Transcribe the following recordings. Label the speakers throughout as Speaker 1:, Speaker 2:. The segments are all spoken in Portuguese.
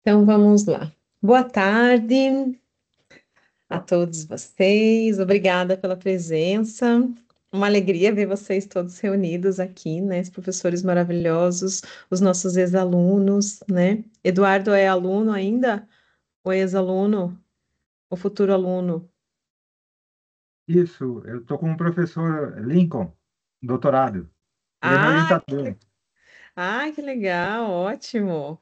Speaker 1: Então vamos lá. Boa tarde a todos vocês. Obrigada pela presença. Uma alegria ver vocês todos reunidos aqui, né? Os professores maravilhosos, os nossos ex-alunos, né? Eduardo é aluno ainda? Ou ex-aluno? Ou futuro aluno?
Speaker 2: Isso, eu estou com o professor Lincoln, doutorado. Ele é meu
Speaker 1: Ah,
Speaker 2: orientador.
Speaker 1: que legal, ótimo.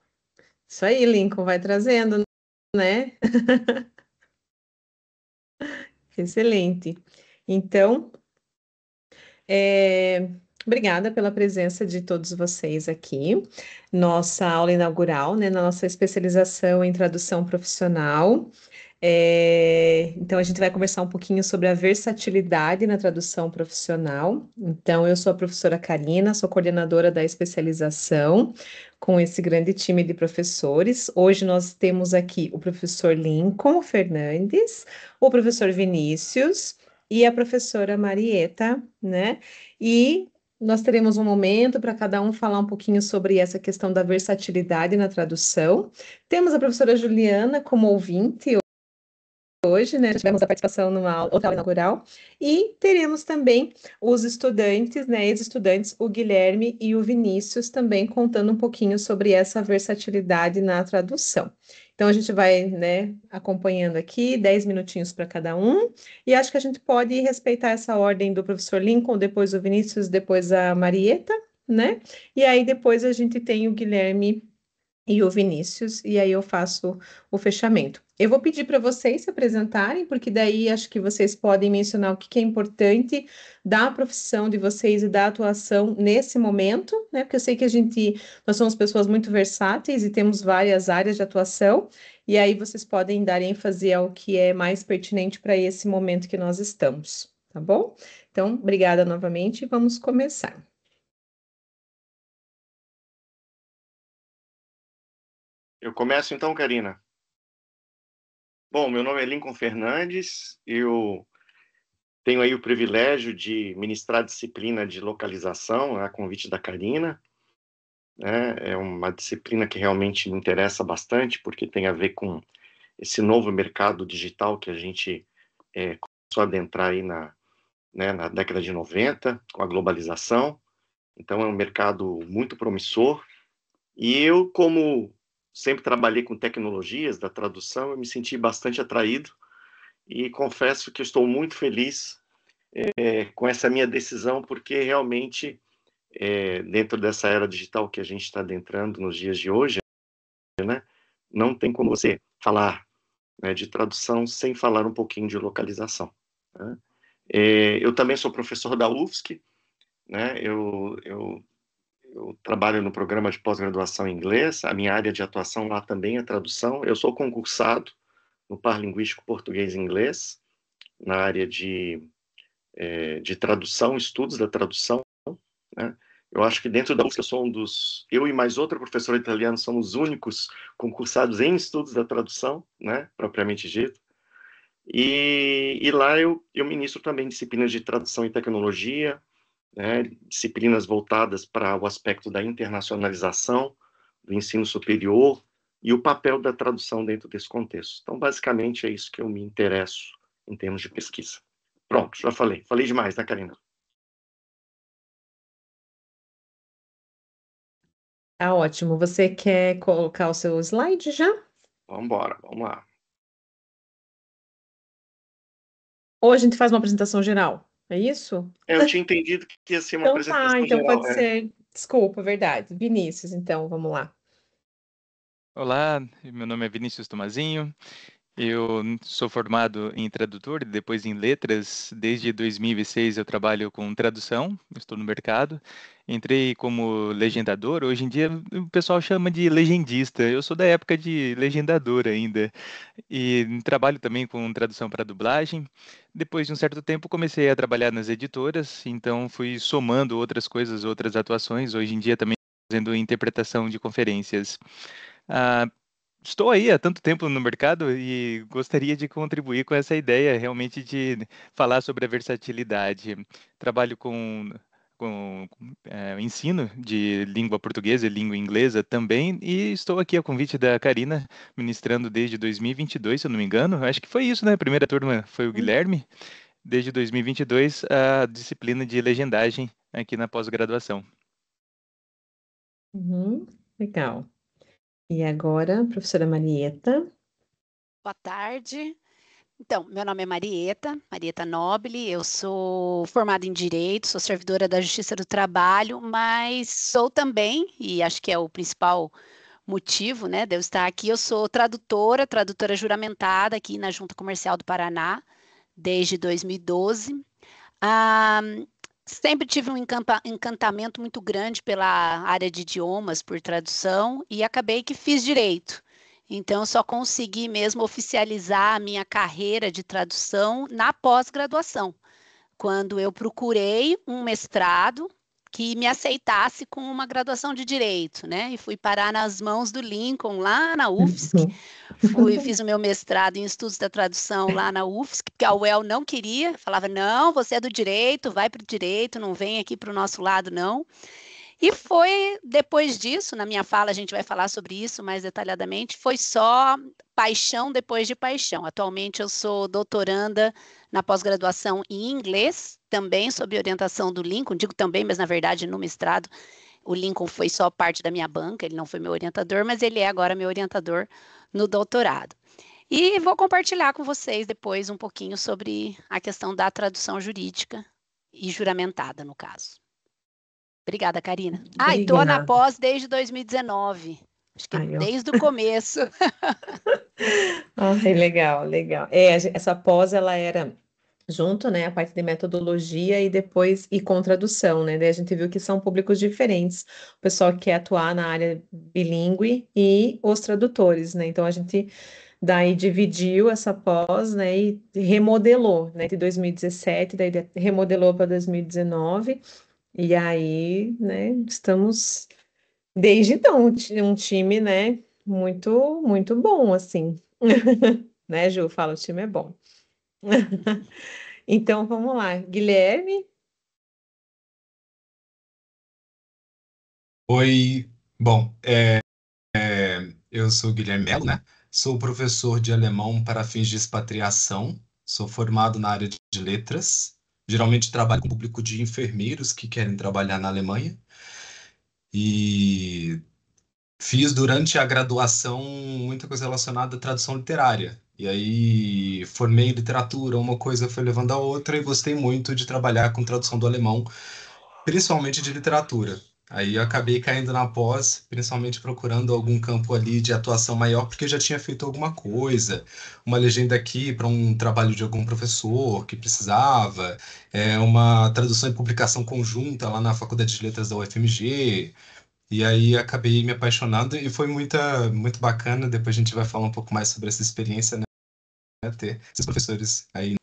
Speaker 1: Isso aí, Lincoln, vai trazendo, né? Excelente. Então, É, obrigada pela presença de todos vocês aqui. Nossa aula inaugural, né, na nossa especialização em tradução profissional. Então, a gente vai conversar um pouquinho sobre a versatilidade na tradução profissional. Então, eu sou a professora Karina, sou coordenadora da especialização com esse grande time de professores. Hoje nós temos aqui o professor Lincoln Fernandes, o professor Vinícius e a professora Marieta, né? E nós teremos um momento para cada um falar um pouquinho sobre essa questão da versatilidade na tradução. Temos a professora Juliana como ouvinte hoje, né? Tivemos a participação numa outra aula inaugural. E teremos também os estudantes, né? Ex-estudantes, o Guilherme e o Vinícius, também contando um pouquinho sobre essa versatilidade na tradução. Então, a gente vai, né, acompanhando aqui, 10 minutinhos para cada um, e acho que a gente pode respeitar essa ordem do professor Lincoln, depois o Vinícius, depois a Marieta, né? E aí depois a gente tem o Guilherme e o Vinícius, e aí eu faço o fechamento. Eu vou pedir para vocês se apresentarem, porque daí acho que vocês podem mencionar o que é importante da profissão de vocês e da atuação nesse momento, né? Porque eu sei que nós somos pessoas muito versáteis e temos várias áreas de atuação, e aí vocês podem dar ênfase ao que é mais pertinente para esse momento que nós estamos, tá bom? Então, obrigada novamente e vamos começar.
Speaker 3: Eu começo então, Karina. Bom, meu nome é Lincoln Fernandes, eu tenho aí o privilégio de ministrar a disciplina de localização a convite da Karina, né? É uma disciplina que realmente me interessa bastante, porque tem a ver com esse novo mercado digital que a gente começou a adentrar aí na década de 90, com a globalização. Então, é um mercado muito promissor. E eu, como sempre trabalhei com tecnologias da tradução, eu me senti bastante atraído e confesso que estou muito feliz com essa minha decisão, porque realmente, dentro dessa era digital que a gente está adentrando nos dias de hoje, né, não tem como você falar, né, de tradução sem falar um pouquinho de localização. Né? Eu também sou professor da UFSC, né, eu trabalho no programa de pós-graduação em inglês, a minha área de atuação lá também é tradução. Eu sou concursado no par linguístico português e inglês, na área de tradução, estudos da tradução, né? Eu acho que dentro da UFSC eu sou eu e mais outra professora italiana somos os únicos concursados em estudos da tradução, né, propriamente dito. E lá eu ministro também disciplinas de tradução e tecnologia, né, disciplinas voltadas para o aspecto da internacionalização do ensino superior e o papel da tradução dentro desse contexto. Então, basicamente, é isso que eu me interesso em termos de pesquisa. Pronto, já falei. Falei demais, né, Karina?
Speaker 1: Tá ótimo. Você quer colocar o seu slide já?
Speaker 3: Vamos embora, vamos lá.
Speaker 1: Ou a gente faz uma apresentação geral? É isso?
Speaker 3: Eu tinha entendido que ia ser uma
Speaker 1: Então tá,
Speaker 3: apresentação
Speaker 1: então
Speaker 3: geral.
Speaker 1: pode ser. Desculpa, verdade. Vinícius, então, vamos lá.
Speaker 4: Olá, meu nome é Vinícius Tomazinho. Eu sou formado em tradutor e depois em letras. Desde 2006 eu trabalho com tradução, estou no mercado. Entrei como legendador. Hoje em dia o pessoal chama de legendista. Eu sou da época de legendador ainda. E trabalho também com tradução para dublagem. Depois de um certo tempo comecei a trabalhar nas editoras, então fui somando outras coisas, outras atuações. Hoje em dia também fazendo interpretação de conferências. Ah, Estou aí há tanto tempo no mercado e gostaria de contribuir com essa ideia realmente de falar sobre a versatilidade. Trabalho com com ensino de língua portuguesa e língua inglesa também, e estou aqui a convite da Karina, ministrando desde 2022, se eu não me engano. Acho que foi isso, né? A primeira turma foi o Guilherme, desde 2022, a disciplina de legendagem aqui na pós-graduação.
Speaker 1: Uhum, legal. E agora, professora Marieta.
Speaker 5: Boa tarde. Então, meu nome é Marieta Nobile, eu sou formada em Direito, sou servidora da Justiça do Trabalho, mas sou também, e acho que é o principal motivo, né, de eu estar aqui, eu sou tradutora juramentada aqui na Junta Comercial do Paraná, desde 2012. Ah, sempre tive um encantamento muito grande pela área de idiomas, por tradução, e acabei que fiz direito. Então, eu só consegui mesmo oficializar a minha carreira de tradução na pós-graduação, quando eu procurei um mestrado que me aceitasse com uma graduação de direito, né? E fui parar nas mãos do Lincoln, lá na UFSC. Fiz o meu mestrado em estudos da tradução lá na UFSC, porque a UEL não queria, falava, não, você é do direito, vai para o direito, não vem aqui para o nosso lado, não. E foi depois disso, na minha fala a gente vai falar sobre isso mais detalhadamente, foi só paixão depois de paixão. Atualmente eu sou doutoranda na pós-graduação em inglês, também sob orientação do Lincoln, digo também, mas na verdade no mestrado o Lincoln foi só parte da minha banca, ele não foi meu orientador, mas ele é agora meu orientador no doutorado. E vou compartilhar com vocês depois um pouquinho sobre a questão da tradução jurídica e juramentada, no caso. Obrigada, Karina. E estou na
Speaker 1: Obrigada.
Speaker 5: pós desde 2019. Acho que
Speaker 1: Ai, ó.
Speaker 5: desde o começo.
Speaker 1: Ai, legal, legal. Essa pós, ela era junto, né, a parte de metodologia e depois e com tradução, né? Daí a gente viu que são públicos diferentes. O pessoal que quer atuar na área bilíngue e os tradutores, né? Então a gente daí dividiu essa pós, né, e remodelou, né, de 2017, daí remodelou para 2019. E aí, né, estamos desde então um time, né, muito bom, assim. Né, Ju? Fala, o time é bom. Então, vamos lá. Guilherme?
Speaker 6: Oi, bom, eu sou Guilherme Melo, né? Sou professor de alemão para fins de expatriação, sou formado na área de letras, geralmente trabalho com o público de enfermeiros que querem trabalhar na Alemanha e fiz durante a graduação muita coisa relacionada à tradução literária. E aí formei em literatura, uma coisa foi levando a outra e gostei muito de trabalhar com tradução do alemão, principalmente de literatura. Aí eu acabei caindo na pós, principalmente procurando algum campo ali de atuação maior, porque eu já tinha feito alguma coisa, uma legenda aqui para um trabalho de algum professor que precisava, uma tradução e publicação conjunta lá na Faculdade de Letras da UFMG. E aí acabei me apaixonando e foi muito bacana. Depois a gente vai falar um pouco mais sobre essa experiência, né? Ter esses professores aí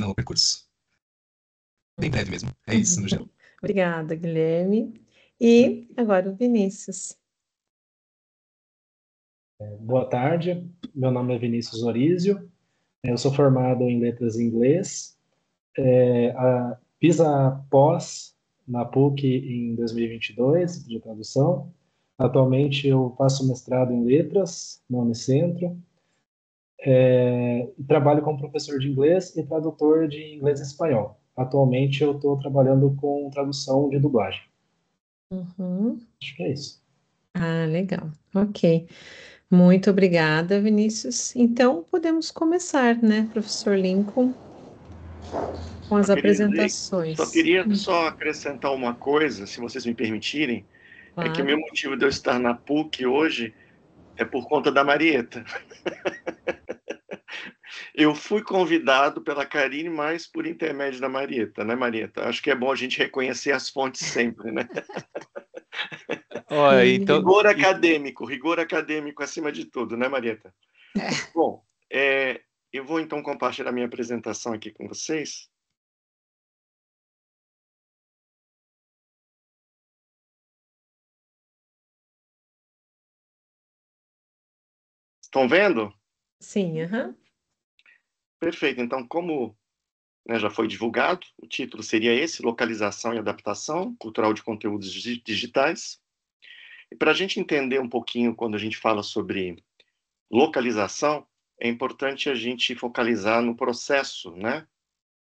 Speaker 6: no percurso. Bem breve mesmo. É isso, no geral.
Speaker 1: Obrigada, Guilherme. E agora o Vinícius.
Speaker 7: Boa tarde, meu nome é Vinícius Orizio, eu sou formado em letras em inglês, fiz a pós na PUC em 2022 de tradução. Atualmente eu faço mestrado em letras na Unicentro, e trabalho como professor de inglês e tradutor de inglês e espanhol. Atualmente eu estou trabalhando com tradução de dublagem.
Speaker 1: Uhum.
Speaker 7: Acho que é isso.
Speaker 1: Ah, legal. Ok. Muito obrigada, Vinícius. Então, podemos começar, né, professor Lincoln, com as
Speaker 3: Só
Speaker 1: apresentações.
Speaker 3: queria só acrescentar uma coisa, se vocês me permitirem, é que o meu
Speaker 1: Claro.
Speaker 3: motivo de eu estar na PUC hoje é por conta da Marieta. Eu fui convidado pela Karine, mas por intermédio da Marieta, né, Marieta? Acho que é bom a gente reconhecer as fontes sempre, né?
Speaker 4: Ó, então,
Speaker 3: Rigor acadêmico acima de tudo, né, Marieta? Bom, eu vou então compartilhar minha apresentação aqui com vocês. Estão vendo?
Speaker 1: Sim, aham.
Speaker 3: Perfeito. Então, como né, já foi divulgado, o título seria esse, Localização e Adaptação Cultural de Conteúdos Digitais. E para a gente entender um pouquinho, quando a gente fala sobre localização, é importante a gente focalizar no processo, né?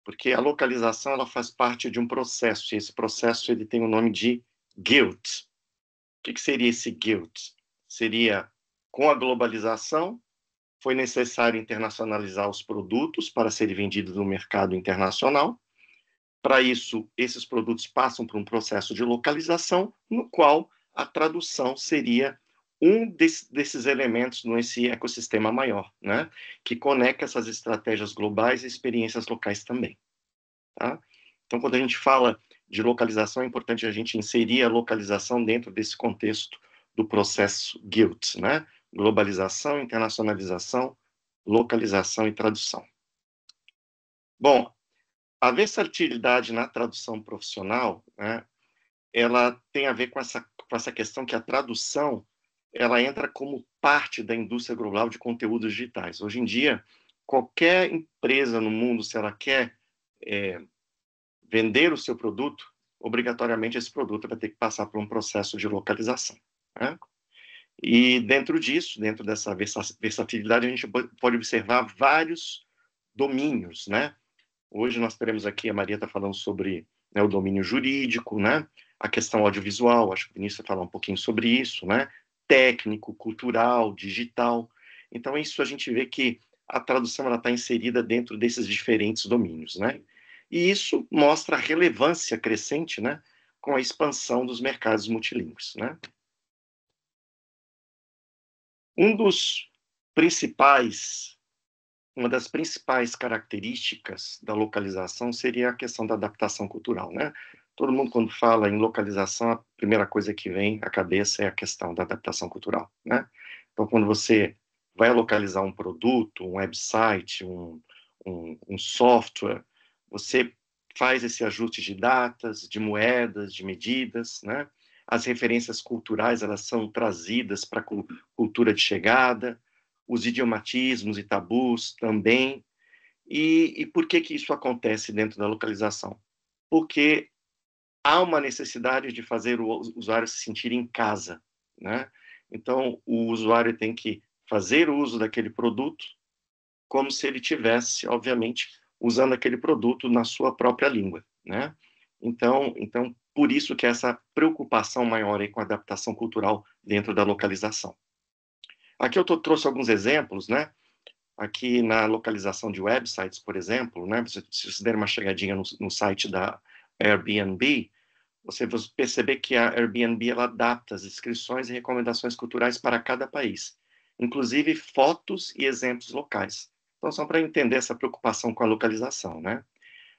Speaker 3: Porque a localização ela faz parte de um processo, e esse processo ele tem o nome de Guild. O que seria esse Guild? Seria, com a globalização, foi necessário internacionalizar os produtos para serem vendidos no mercado internacional. Para isso, esses produtos passam por um processo de localização, no qual a tradução seria um desses elementos nesse ecossistema maior, né? Que conecta essas estratégias globais e experiências locais também. Tá? Então, quando a gente fala de localização, é importante a gente inserir a localização dentro desse contexto do processo Guild, né? Globalização, internacionalização, localização e tradução. Bom, a versatilidade na tradução profissional, né, ela tem a ver com essa questão que a tradução ela entra como parte da indústria global de conteúdos digitais. Hoje em dia, qualquer empresa no mundo, se ela quer vender o seu produto, obrigatoriamente esse produto vai ter que passar por um processo de localização, né? E dentro disso, dentro dessa versatilidade, a gente pode observar vários domínios, né? Hoje nós teremos aqui, a Maria está falando sobre, né, o domínio jurídico, né? A questão audiovisual, acho que o Vinícius vai falar um pouquinho sobre isso, né? Técnico, cultural, digital. Então, isso a gente vê que a tradução está inserida dentro desses diferentes domínios, né? E isso mostra a relevância crescente, né, com a expansão dos mercados multilingües, né? Uma das principais características da localização seria a questão da adaptação cultural, né? Todo mundo, quando fala em localização, a primeira coisa que vem à cabeça é a questão da adaptação cultural, né? Então, quando você vai localizar um produto, um website, um software, você faz esse ajuste de datas, de moedas, de medidas, né? As referências culturais, elas são trazidas para a cultura de chegada, os idiomatismos e tabus também. E por que isso acontece dentro da localização? Porque há uma necessidade de fazer o usuário se sentir em casa, né? Então, o usuário tem que fazer o uso daquele produto como se ele tivesse, obviamente, usando aquele produto na sua própria língua, né? Então, por isso que essa preocupação maior aí com a adaptação cultural dentro da localização. Aqui eu trouxe alguns exemplos, né? Aqui na localização de websites, por exemplo, né? Se vocês derem uma chegadinha no site da Airbnb, você vai perceber que a Airbnb ela adapta as descrições e recomendações culturais para cada país, inclusive fotos e exemplos locais. Então, só para entender essa preocupação com a localização, né?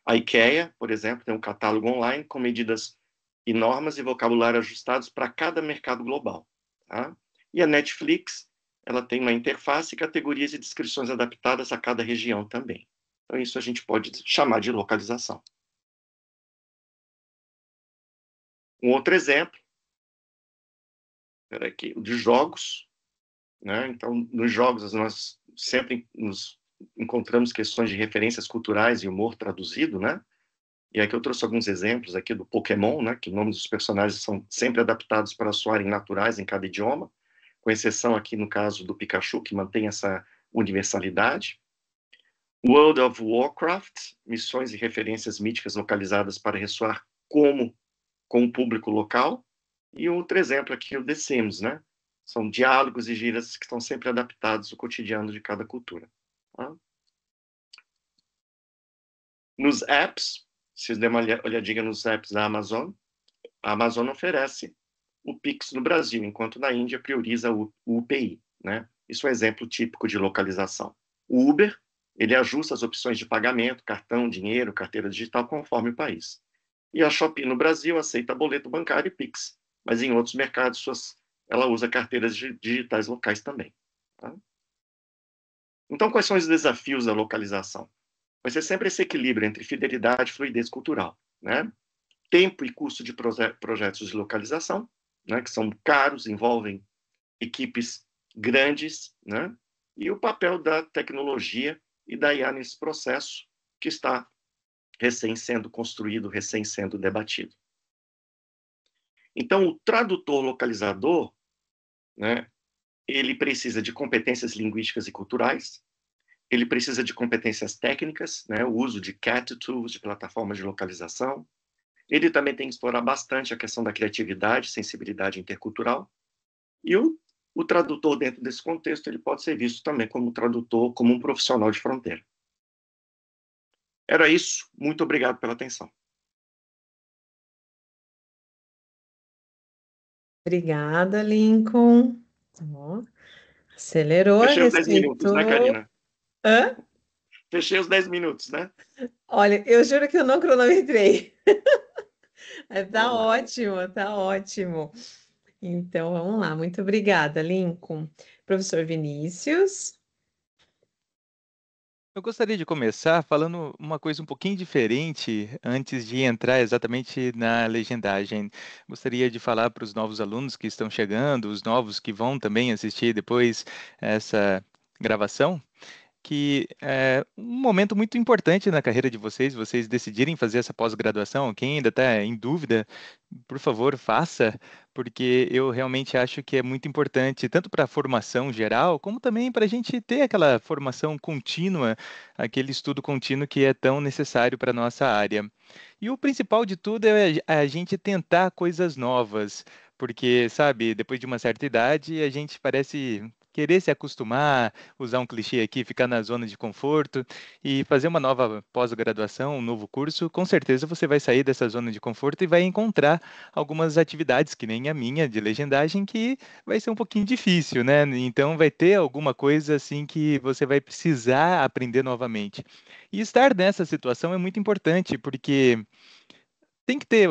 Speaker 3: A IKEA, por exemplo, tem um catálogo online com medidas e normas e vocabulário ajustados para cada mercado global, tá? E a Netflix, ela tem uma interface, categorias e descrições adaptadas a cada região também. Então, isso a gente pode chamar de localização. Um outro exemplo, aqui, o de jogos, né? Então, nos jogos, nós sempre nos encontramos questões de referências culturais e humor traduzido, né? E aqui eu trouxe alguns exemplos aqui do Pokémon, né? Que os nomes dos personagens são sempre adaptados para soarem naturais em cada idioma, com exceção aqui no caso do Pikachu, que mantém essa universalidade. World of Warcraft, missões e referências míticas localizadas para ressoar com o público local. E outro exemplo aqui, o The Sims, né? São diálogos e gírias que estão sempre adaptados ao cotidiano de cada cultura. Tá? Nos apps, se vocês derem uma olhadinha nos apps da Amazon, a Amazon oferece o Pix no Brasil, enquanto na Índia prioriza o UPI, né? Isso é um exemplo típico de localização. O Uber, ele ajusta as opções de pagamento, cartão, dinheiro, carteira digital, conforme o país. E a Shopee no Brasil aceita boleto bancário e Pix, mas em outros mercados ela usa carteiras digitais locais também. Tá? Então, quais são os desafios da localização? Vai ser sempre esse equilíbrio entre fidelidade e fluidez cultural, né? Tempo e custo de projetos de localização, né, que são caros, envolvem equipes grandes, né? E o papel da tecnologia e da IA nesse processo, que está recém sendo construído, recém sendo debatido. Então, o tradutor localizador, né, ele precisa de competências linguísticas e culturais, ele precisa de competências técnicas, né, o uso de CAT tools, de plataformas de localização. Ele também tem que explorar bastante a questão da criatividade, sensibilidade intercultural. E o tradutor, dentro desse contexto, ele pode ser visto também como tradutor, como um profissional de fronteira. Era isso. Muito obrigado pela atenção.
Speaker 1: Obrigada, Lincoln. Ó, acelerou,
Speaker 3: Fechei os 10 minutos, né,
Speaker 1: respeitou.
Speaker 3: Karina?
Speaker 1: Hã?
Speaker 3: Fechei os 10 minutos, né?
Speaker 1: Olha, eu juro que eu não cronometrei. Tá
Speaker 3: Vamos lá.
Speaker 1: ótimo, tá ótimo. Então, vamos lá. Muito obrigada, Lincoln. Professor Vinícius.
Speaker 4: Eu gostaria de começar falando uma coisa um pouquinho diferente antes de entrar exatamente na legendagem. Gostaria de falar para os novos alunos que estão chegando, os novos que vão também assistir depois essa gravação, que é um momento muito importante na carreira de vocês decidirem fazer essa pós-graduação. Quem ainda está em dúvida, por favor, faça, porque eu realmente acho que é muito importante, tanto para a formação geral, como também para a gente ter aquela formação contínua, aquele estudo contínuo que é tão necessário para a nossa área. E o principal de tudo é a gente tentar coisas novas, porque, sabe, depois de uma certa idade, a gente parece querer se acostumar, usar um clichê aqui, ficar na zona de conforto e fazer uma nova pós-graduação, um novo curso, com certeza você vai sair dessa zona de conforto e vai encontrar algumas atividades, que nem a minha, de legendagem, que vai ser um pouquinho difícil, né? Então vai ter alguma coisa assim que você vai precisar aprender novamente. E estar nessa situação é muito importante, porque tem que ter,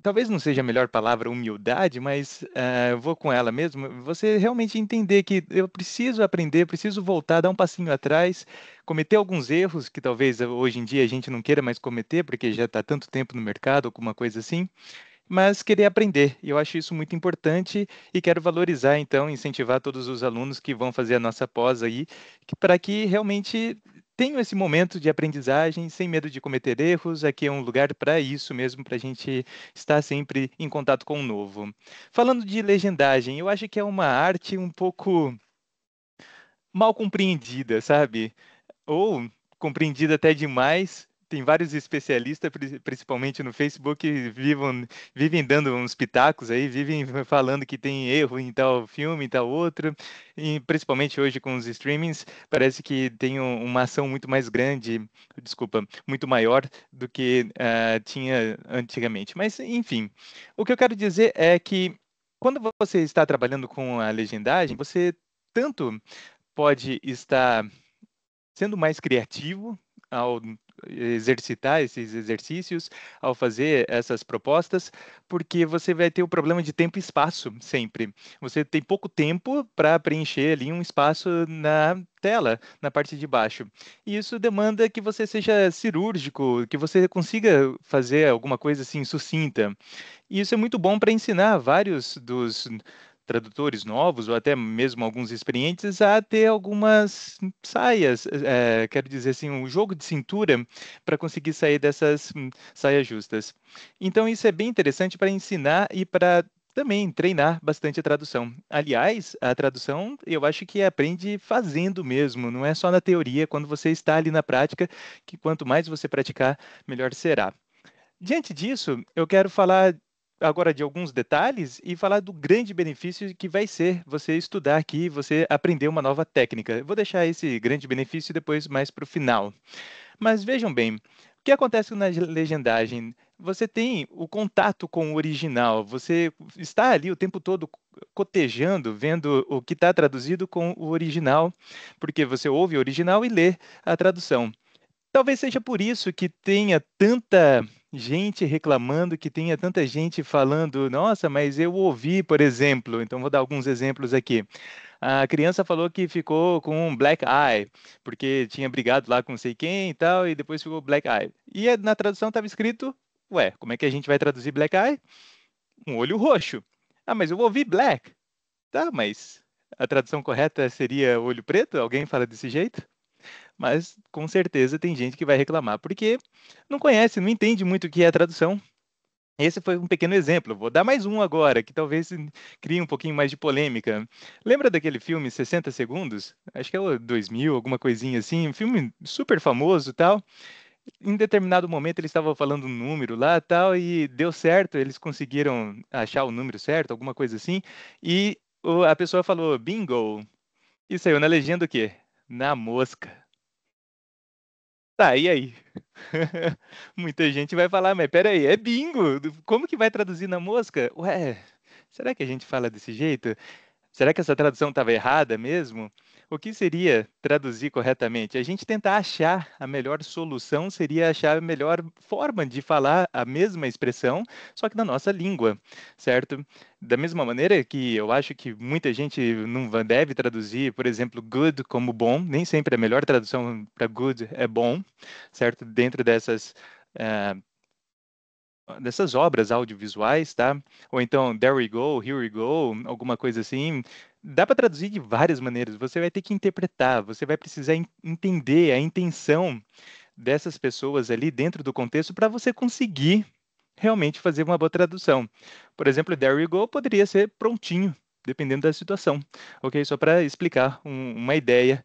Speaker 4: talvez não seja a melhor palavra humildade, mas eu vou com ela mesmo. Você realmente entender que eu preciso aprender, preciso voltar, dar um passinho atrás, cometer alguns erros que talvez hoje em dia a gente não queira mais cometer, porque já está tanto tempo no mercado, alguma coisa assim, mas querer aprender. E eu acho isso muito importante e quero valorizar, então, incentivar todos os alunos que vão fazer a nossa pós aí, para que realmente tenham esse momento de aprendizagem sem medo de cometer erros. Aqui é um lugar para isso mesmo, para a gente estar sempre em contato com o novo. Falando de legendagem, eu acho que é uma arte um pouco mal compreendida, sabe? Ou compreendida até demais. Tem vários especialistas, principalmente no Facebook, que vivem dando uns pitacos aí, vivem falando que tem erro em tal filme, em tal outro, e principalmente hoje com os streamings, parece que tem uma ação muito mais grande, desculpa, muito maior do que tinha antigamente. Mas, enfim, o que eu quero dizer é que quando você está trabalhando com a legendagem, você tanto pode estar sendo mais criativo ao exercitar esses exercícios, ao fazer essas propostas, porque você vai ter o problema de tempo e espaço sempre. Você tem pouco tempo para preencher ali um espaço na tela, na parte de baixo. E isso demanda que você seja cirúrgico, que você consiga fazer alguma coisa assim sucinta. E isso é muito bom para ensinar vários dos tradutores novos, ou até mesmo alguns experientes, a ter algumas saias, quero dizer assim, um jogo de cintura para conseguir sair dessas saias justas. Então, isso é bem interessante para ensinar e para também treinar bastante a tradução. Aliás, a tradução eu acho que aprende fazendo mesmo, não é só na teoria, quando você está ali na prática, que quanto mais você praticar, melhor será. Diante disso, eu quero falar agora de alguns detalhes e falar do grande benefício que vai ser você estudar aqui, você aprender uma nova técnica. Eu vou deixar esse grande benefício depois mais para o final. Mas vejam bem, o que acontece na legendagem? Você tem o contato com o original, você está ali o tempo todo cotejando, vendo o que está traduzido com o original, porque você ouve o original e lê a tradução. Talvez seja por isso que tenha tanta gente reclamando, que tenha tanta gente falando, nossa, mas eu ouvi, por exemplo, então vou dar alguns exemplos aqui. A criança falou que ficou com um black eye, porque tinha brigado lá com não sei quem e tal, e depois ficou black eye. E na tradução estava escrito, ué, como é que a gente vai traduzir black eye? Um olho roxo. Ah, mas eu ouvi black. Tá, mas a tradução correta seria olho preto? Alguém fala desse jeito? mas com certeza tem gente que vai reclamar, porque não conhece, não entende muito o que é tradução. Esse foi um pequeno exemplo. Vou dar mais um agora, que talvez crie um pouquinho mais de polêmica. Lembra daquele filme 60 Segundos? Acho que é o 2000, alguma coisinha assim. Um filme super famoso e tal. Em determinado momento eles estavam falando um número lá e tal, e deu certo, eles conseguiram achar o número certo, alguma coisa assim. E a pessoa falou bingo. E saiu na legenda o quê? Na mosca. Tá, e aí? Muita gente vai falar, mas peraí, é bingo. Como que vai traduzir na mosca? Ué, será que a gente fala desse jeito? Será que essa tradução estava errada mesmo? O que seria traduzir corretamente? A gente tentar achar a melhor solução seria achar a melhor forma de falar a mesma expressão, só que na nossa língua, certo? Da mesma maneira que eu acho que muita gente não deve traduzir, por exemplo, good como bom, nem sempre a melhor tradução para good é bom, certo? Dentro dessas obras audiovisuais, tá? Ou então there we go, here we go, alguma coisa assim. Dá para traduzir de várias maneiras. Você vai ter que interpretar, você vai precisar entender a intenção dessas pessoas ali dentro do contexto para você conseguir realmente fazer uma boa tradução. Por exemplo, there we go poderia ser prontinho, dependendo da situação. Ok? Só para explicar uma ideia,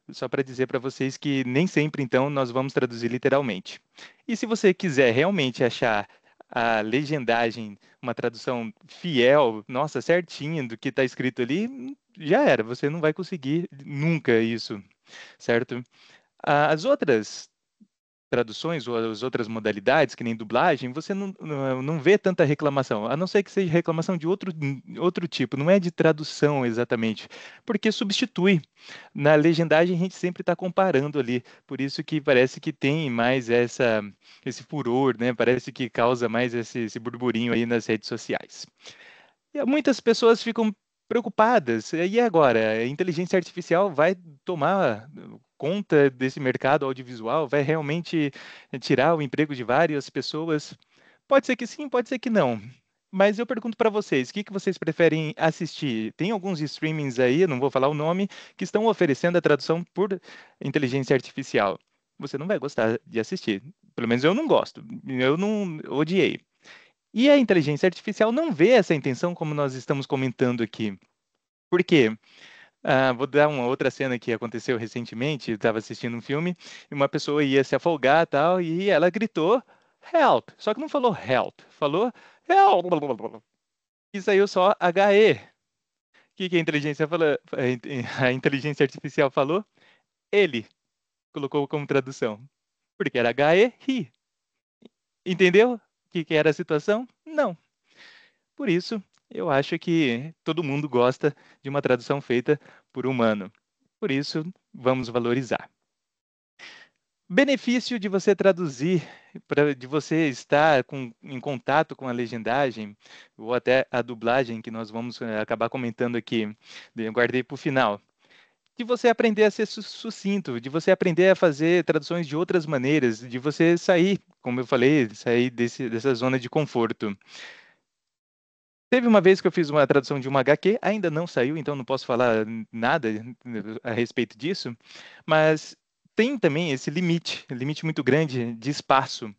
Speaker 4: só para dizer para vocês que nem sempre, então, nós vamos traduzir literalmente. E se você quiser realmente achar a legendagem, uma tradução fiel, nossa, certinha do que está escrito ali, já era, você não vai conseguir nunca isso, certo? As outras traduções ou as outras modalidades, que nem dublagem, você não vê tanta reclamação, a não ser que seja reclamação de outro tipo, não é de tradução exatamente, porque substitui. Na legendagem a gente sempre está comparando ali, por isso que parece que tem mais esse furor, né? Parece que causa mais esse burburinho aí nas redes sociais. E muitas pessoas ficam preocupadas. E agora? A inteligência artificial vai tomar conta desse mercado audiovisual? Vai realmente tirar o emprego de várias pessoas? Pode ser que sim, pode ser que não. Mas eu pergunto para vocês, o que que vocês preferem assistir? Tem alguns streamings aí, não vou falar o nome, que estão oferecendo a tradução por inteligência artificial. Você não vai gostar de assistir. Pelo menos eu não gosto. Eu não odiei. E a inteligência artificial não vê essa intenção como nós estamos comentando aqui. Por quê? Vou dar uma outra cena que aconteceu recentemente. Eu estava assistindo um filme e uma pessoa ia se afogar tal, e ela gritou help. Só que não falou help, falou help. E saiu só HE. O que a inteligência falou? A inteligência artificial falou? Ele colocou como tradução. Porque era HE, he. Entendeu o que era a situação? Não. Por isso, eu acho que todo mundo gosta de uma tradução feita por humano. Por isso, vamos valorizar. Benefício de você traduzir, de você estar em contato com a legendagem, ou até a dublagem, que nós vamos acabar comentando aqui, eu guardei para o final. De você aprender a ser sucinto, de você aprender a fazer traduções de outras maneiras, de você sair, como eu falei, sair dessa zona de conforto. Teve uma vez que eu fiz uma tradução de uma HQ, ainda não saiu, então não posso falar nada a respeito disso, mas tem também esse limite muito grande de espaço.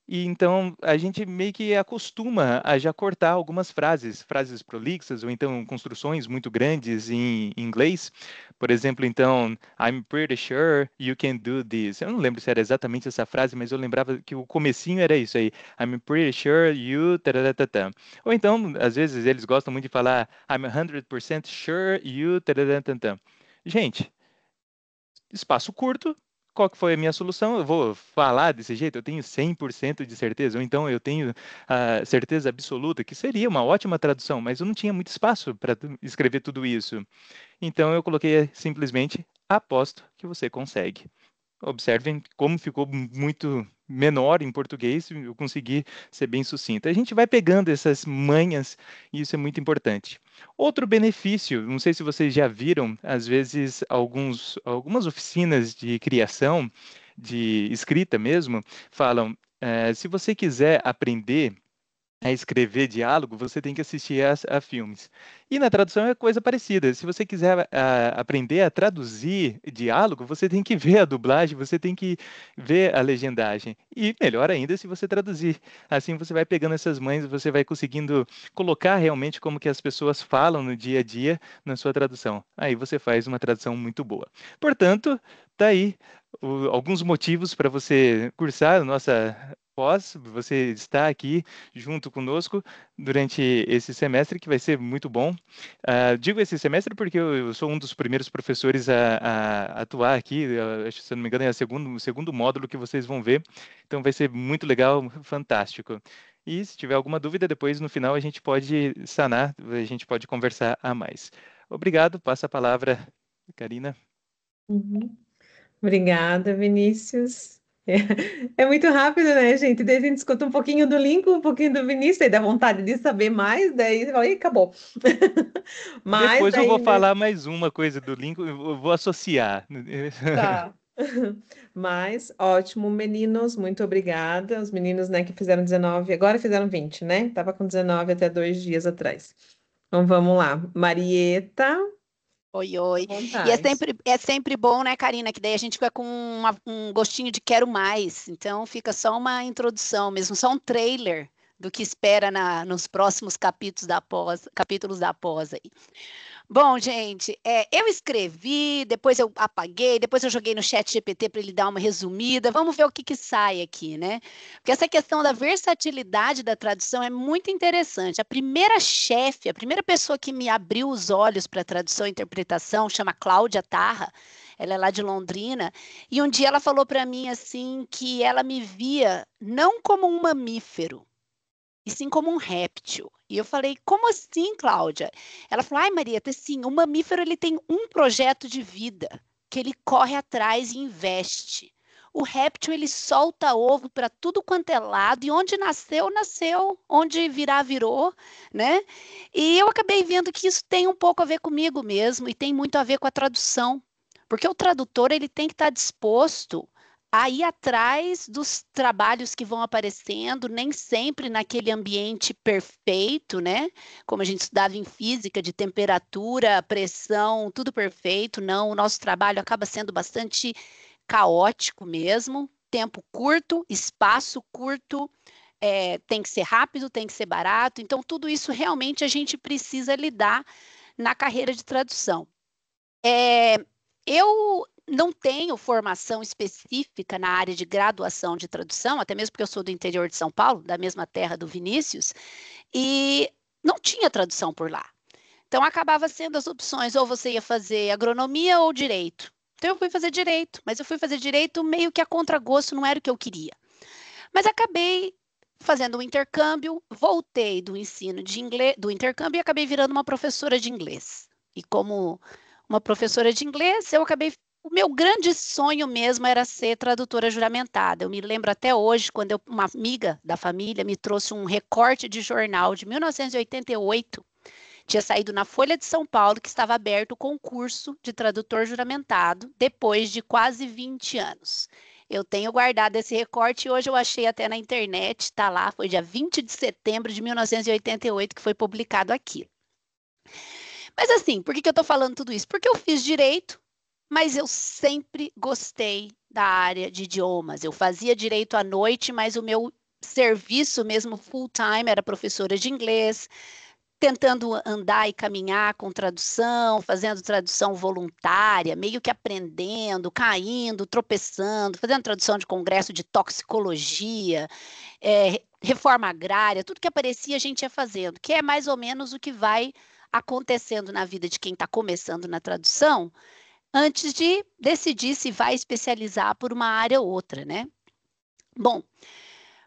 Speaker 4: E então a gente meio que acostuma a já cortar algumas frases prolixas ou então construções muito grandes em inglês. Por exemplo, então, I'm pretty sure you can do this. Eu não lembro se era exatamente essa frase, mas eu lembrava que o comecinho era isso aí. I'm pretty sure you... Tararatata. Ou então, às vezes eles gostam muito de falar I'm 100% sure you... Tararatata. Gente, espaço curto. Qual que foi a minha solução? Eu vou falar desse jeito, eu tenho 100% de certeza, ou então eu tenho a certeza absoluta, que seria uma ótima tradução, mas eu não tinha muito espaço para escrever tudo isso. Então eu coloquei simplesmente aposto que você consegue. Observem como ficou muito menor em português, eu consegui ser bem sucinto. A gente vai pegando essas manhas e isso é muito importante. Outro benefício, não sei se vocês já viram, às vezes algumas oficinas de criação, de escrita mesmo, falam, se você quiser aprender a escrever diálogo, você tem que assistir a filmes. E na tradução é coisa parecida. Se você quiser aprender a traduzir diálogo, você tem que ver a dublagem, você tem que ver a legendagem. E melhor ainda se você traduzir. Assim você vai pegando essas manhas, você vai conseguindo colocar realmente como que as pessoas falam no dia a dia na sua tradução. Aí você faz uma tradução muito boa. Portanto, tá aí alguns motivos para você cursar a nossa pós, você está aqui junto conosco durante esse semestre, que vai ser muito bom. Digo esse semestre porque eu sou um dos primeiros professores a atuar aqui, se eu não me engano é o segundo módulo que vocês vão ver, então vai ser muito legal, fantástico. E se tiver alguma dúvida, depois no final a gente pode sanar, a gente pode conversar a mais. Obrigado, passa a palavra, Karina.
Speaker 1: Uhum. Obrigada, Vinícius. É muito rápido, né, gente? Daí a gente escuta um pouquinho do Lincoln, um pouquinho do Vinícius, aí dá vontade de saber mais, daí você fala, "Ih, acabou." Mas
Speaker 4: Depois eu
Speaker 1: daí,
Speaker 4: vou
Speaker 1: né?
Speaker 4: falar mais uma coisa do Lincoln, eu vou associar.
Speaker 1: Tá. Mas ótimo, meninos, muito obrigada. Os meninos, né, que fizeram 19, agora fizeram 20, né? Tava com 19 até 2 dias atrás. Então vamos lá. Marieta,
Speaker 5: Oi,
Speaker 1: à
Speaker 5: oi. E
Speaker 1: vontade.
Speaker 5: é sempre bom, né, Karina? Que daí a gente fica com um gostinho de quero mais. Então fica só uma introdução mesmo, só um trailer do que espera nos próximos capítulos da pós aí. Bom, gente, eu escrevi, depois eu apaguei, depois eu joguei no chat GPT para ele dar uma resumida. Vamos ver o que sai aqui, né? Porque essa questão da versatilidade da tradução é muito interessante. A primeira chefe, a primeira pessoa que me abriu os olhos para tradução e interpretação chama Cláudia Tarra. Ela é lá de Londrina. E um dia ela falou para mim assim que ela me via não como um mamífero, e sim como um réptil. E eu falei, como assim, Cláudia? Ela falou, ai, Marieta, sim, o mamífero ele tem um projeto de vida, que ele corre atrás e investe. O réptil, ele solta ovo para tudo quanto é lado, e onde nasceu, nasceu, onde virar, virou, né? E eu acabei vendo que isso tem um pouco a ver comigo mesmo, e tem muito a ver com a tradução, porque o tradutor, ele tem que estar disposto a ir atrás dos trabalhos que vão aparecendo, nem sempre naquele ambiente perfeito, né? Como a gente estudava em física, de temperatura, pressão, tudo perfeito. Não, o nosso trabalho acaba sendo bastante caótico mesmo. Tempo curto, espaço curto, tem que ser rápido, tem que ser barato. Então, tudo isso realmente a gente precisa lidar na carreira de tradução. Eu não tenho formação específica na área de graduação de tradução, até mesmo porque eu sou do interior de São Paulo, da mesma terra do Vinícius, e não tinha tradução por lá. Então, acabava sendo as opções, ou você ia fazer agronomia ou direito. Então, eu fui fazer direito, mas eu fui fazer direito meio que a contragosto, não era o que eu queria. Mas acabei fazendo um intercâmbio, voltei do ensino de inglês, do intercâmbio, e acabei virando uma professora de inglês. E como uma professora de inglês, o meu grande sonho mesmo era ser tradutora juramentada. Eu me lembro até hoje, quando uma amiga da família me trouxe um recorte de jornal de 1988, tinha saído na Folha de São Paulo, que estava aberto o concurso de tradutor juramentado, depois de quase 20 anos. Eu tenho guardado esse recorte e hoje eu achei até na internet, está lá, foi dia 20 de setembro de 1988 que foi publicado aqui. Mas assim, por que eu estou falando tudo isso? Porque eu fiz direito, mas eu sempre gostei da área de idiomas. Eu fazia direito à noite, mas o meu serviço mesmo full time era professora de inglês, tentando andar e caminhar com tradução, fazendo tradução voluntária, meio que aprendendo, caindo, tropeçando, fazendo tradução de congresso de toxicologia, reforma agrária, tudo que aparecia a gente ia fazendo, que é mais ou menos o que vai acontecendo na vida de quem está começando na tradução, antes de decidir se vai especializar por uma área ou outra, né? Bom,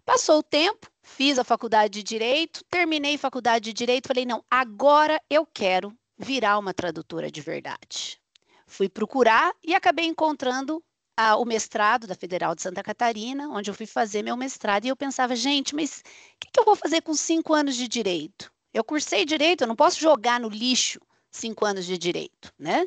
Speaker 5: passou o tempo, fiz a faculdade de Direito, terminei a faculdade de Direito, falei, não, agora eu quero virar uma tradutora de verdade. Fui procurar e acabei encontrando o mestrado da Federal de Santa Catarina, onde eu fui fazer meu mestrado, e eu pensava, gente, mas o que eu vou fazer com 5 anos de Direito? Eu cursei Direito, eu não posso jogar no lixo 5 anos de Direito, né?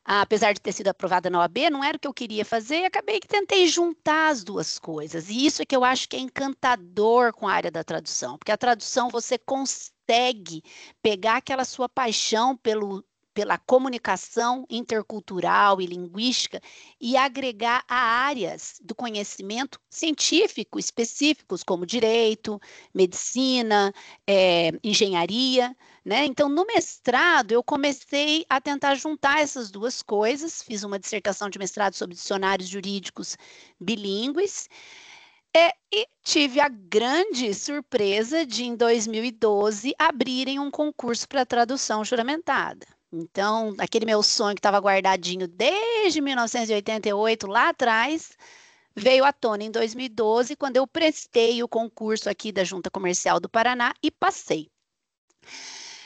Speaker 5: apesar de ter sido aprovada na OAB, não era o que eu queria fazer, e acabei que tentei juntar as duas coisas. E isso é que eu acho que é encantador com a área da tradução, porque a tradução você consegue pegar aquela sua paixão pela comunicação intercultural e linguística e agregar a áreas do conhecimento científico específicos, como direito, medicina, engenharia, né? Então, no mestrado, eu comecei a tentar juntar essas duas coisas, fiz uma dissertação de mestrado sobre dicionários jurídicos bilíngues, e tive a grande surpresa de, em 2012, abrirem um concurso para tradução juramentada. Então, aquele meu sonho que estava guardadinho desde 1988, lá atrás, veio à tona em 2012, quando eu prestei o concurso aqui da Junta Comercial do Paraná e passei.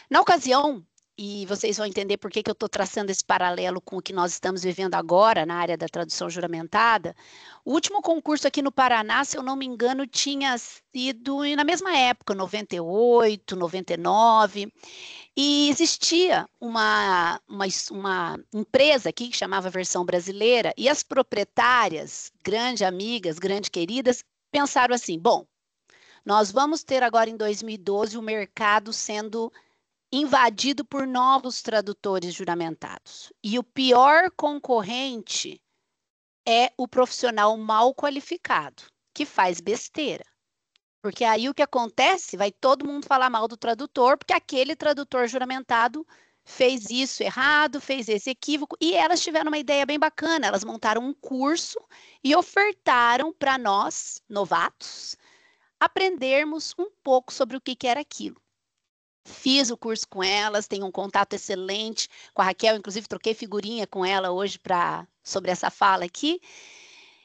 Speaker 5: Na ocasião, e vocês vão entender por que eu estou traçando esse paralelo com o que nós estamos vivendo agora na área da tradução juramentada, o último concurso aqui no Paraná, se eu não me engano, tinha sido na mesma época, 98, 99, e existia uma empresa aqui que chamava Versão Brasileira, e as proprietárias, grandes amigas, grandes queridas, pensaram assim, bom, nós vamos ter agora em 2012 o mercado sendo invadido por novos tradutores juramentados. E o pior concorrente é o profissional mal qualificado, que faz besteira. Porque aí o que acontece? Vai todo mundo falar mal do tradutor, porque aquele tradutor juramentado fez isso errado, fez esse equívoco, e elas tiveram uma ideia bem bacana. Elas montaram um curso e ofertaram para nós, novatos, aprendermos um pouco sobre o que era aquilo. Fiz o curso com elas, tenho um contato excelente com a Raquel, inclusive troquei figurinha com ela hoje sobre essa fala aqui.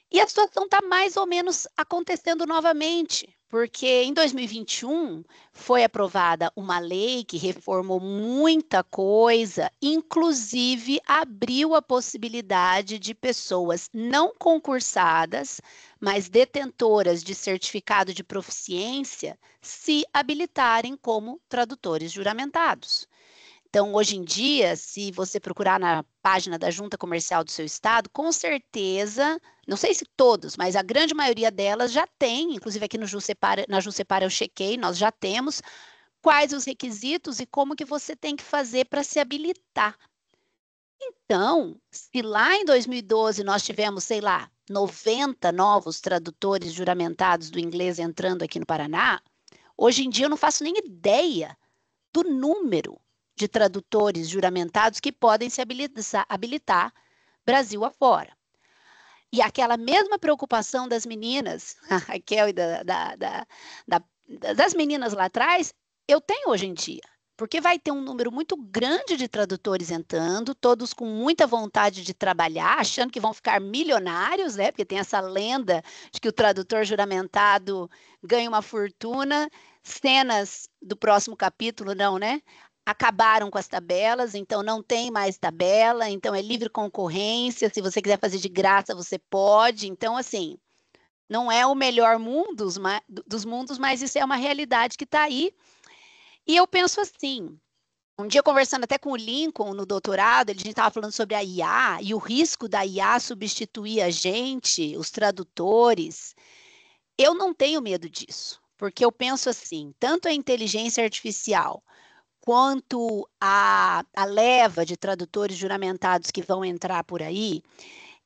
Speaker 5: E a situação está mais ou menos acontecendo novamente, porque em 2021 foi aprovada uma lei que reformou muita coisa, inclusive abriu a possibilidade de pessoas não concursadas, mas detentoras de certificado de proficiência, se habilitarem como tradutores juramentados. Então, hoje em dia, se você procurar na página da Junta Comercial do seu estado, com certeza, não sei se todos, mas a grande maioria delas já tem, inclusive aqui no Jusepar, na Jusepar eu chequei, nós já temos quais os requisitos e como que você tem que fazer para se habilitar. Então, se lá em 2012 nós tivemos, sei lá, 90 novos tradutores juramentados do inglês entrando aqui no Paraná, hoje em dia eu não faço nem ideia do número de tradutores juramentados que podem se habilitar Brasil afora. E aquela mesma preocupação das meninas, a Raquel e das meninas lá atrás, eu tenho hoje em dia. Porque vai ter um número muito grande de tradutores entrando, todos com muita vontade de trabalhar, achando que vão ficar milionários, né? Porque tem essa lenda de que o tradutor juramentado ganha uma fortuna. Cenas do próximo capítulo, não, né? Acabaram com as tabelas, então não tem mais tabela, então é livre concorrência, se você quiser fazer de graça, você pode. Então, assim, não é o melhor dos mundos, mas isso é uma realidade que está aí. E eu penso assim, um dia conversando até com o Lincoln no doutorado, a gente estava falando sobre a IA e o risco da IA substituir a gente, os tradutores. Eu não tenho medo disso, porque eu penso assim, tanto a inteligência artificial quanto a leva de tradutores juramentados que vão entrar por aí,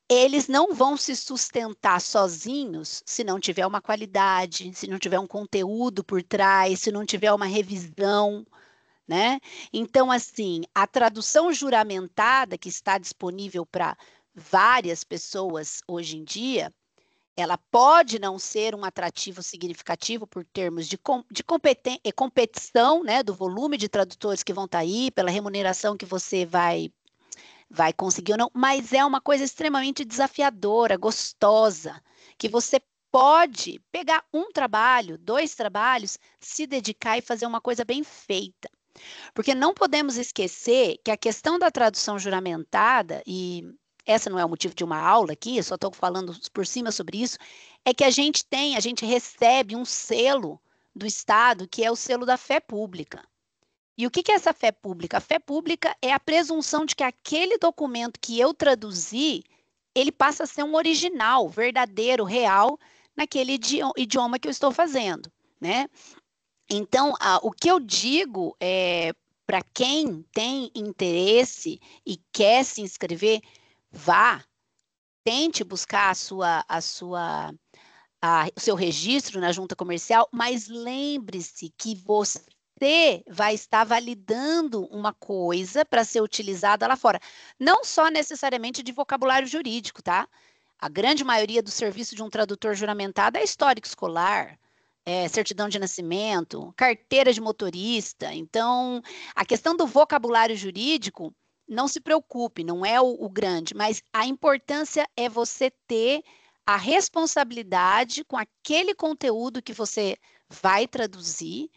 Speaker 5: eles não vão se sustentar sozinhos se não tiver uma qualidade, se não tiver um conteúdo por trás, se não tiver uma revisão, né? Então, assim, a tradução juramentada que está disponível para várias pessoas hoje em dia, ela pode não ser um atrativo significativo por termos de competição, né, do volume de tradutores que vão estar aí, pela remuneração que você vai conseguir ou não, mas é uma coisa extremamente desafiadora, gostosa, que você pode pegar um trabalho, 2 trabalhos, se dedicar e fazer uma coisa bem feita. Porque não podemos esquecer que a questão da tradução juramentada, e essa não é o motivo de uma aula aqui, eu só estou falando por cima sobre isso, é que a gente recebe um selo do Estado, que é o selo da fé pública. E o que é essa fé pública? A fé pública é a presunção de que aquele documento que eu traduzi, ele passa a ser um original, verdadeiro, real, naquele idioma que eu estou fazendo, né? Então, o que eu digo para quem tem interesse e quer se inscrever, vá, tente buscar o seu registro na junta comercial, mas lembre-se que você vai estar validando uma coisa para ser utilizada lá fora. Não só necessariamente de vocabulário jurídico, tá? A grande maioria do serviço de um tradutor juramentado é histórico escolar, certidão de nascimento, carteira de motorista. Então, a questão do vocabulário jurídico, não se preocupe, não é o grande, mas a importância é você ter a responsabilidade com aquele conteúdo que você vai traduzir.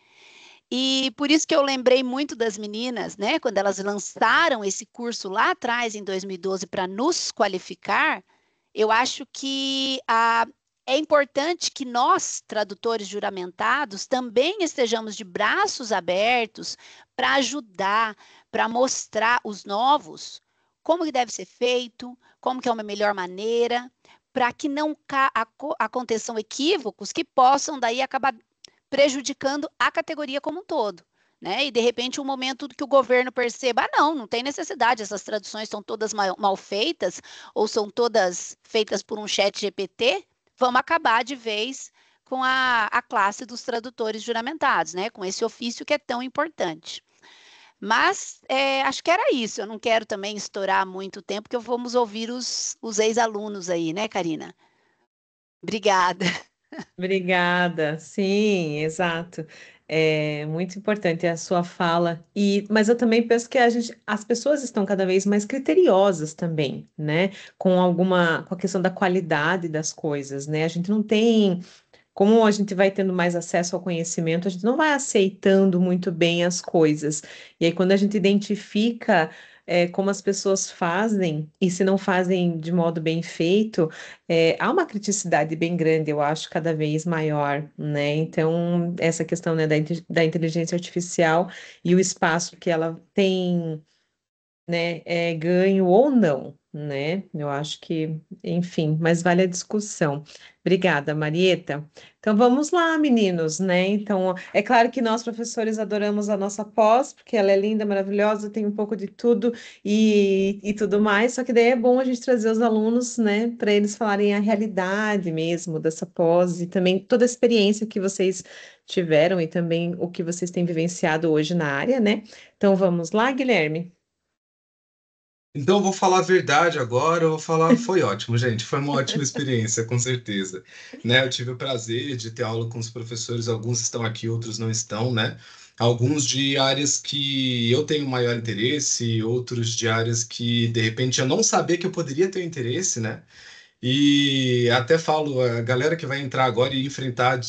Speaker 5: E por isso que eu lembrei muito das meninas, né? Quando elas lançaram esse curso lá atrás, em 2012, para nos qualificar, eu acho que é importante que nós, tradutores juramentados, também estejamos de braços abertos para ajudar, para mostrar os novos como que deve ser feito, como que é uma melhor maneira, para que não aconteçam equívocos que possam daí acabar prejudicando a categoria como um todo. Né? E, de repente, um momento que o governo perceba, não tem necessidade, essas traduções estão todas mal feitas, ou são todas feitas por um chat GPT, vamos acabar de vez com a classe dos tradutores juramentados, né? Com esse ofício que é tão importante. Mas acho que era isso, eu não quero também estourar muito tempo, porque vamos ouvir os ex-alunos aí, né, Karina? Obrigada.
Speaker 1: Obrigada, sim, exato. É muito importante a sua fala, mas eu também penso que as pessoas estão cada vez mais criteriosas também, né? Com a questão da qualidade das coisas, né? A gente não tem, como a gente vai tendo mais acesso ao conhecimento, a gente não vai aceitando muito bem as coisas. E aí, quando a gente identifica como as pessoas fazem, e se não fazem de modo bem feito, há uma criticidade bem grande, eu acho, cada vez maior, né? Então, essa questão, né, da inteligência artificial e o espaço que ela tem, né, ganho ou não, né? Eu acho que, enfim, mas vale a discussão. Obrigada, Marieta. Então vamos lá, meninos, né? Então, é claro que nós, professores, adoramos a nossa pós, porque ela é linda, maravilhosa, tem um pouco de tudo e tudo mais, só que daí é bom a gente trazer os alunos, né, para eles falarem a realidade mesmo dessa pós e também toda a experiência que vocês tiveram e também o que vocês têm vivenciado hoje na área, né? Então vamos lá, Guilherme.
Speaker 6: Então, eu vou falar a verdade agora, eu vou falar, foi ótimo, gente, foi uma ótima experiência, com certeza, né? Eu tive o prazer de ter aula com os professores, alguns estão aqui, outros não estão, né? Alguns de áreas que eu tenho maior interesse, outros de áreas que, de repente, eu não sabia que eu poderia ter interesse, né? E até falo, a galera que vai entrar agora e enfrentar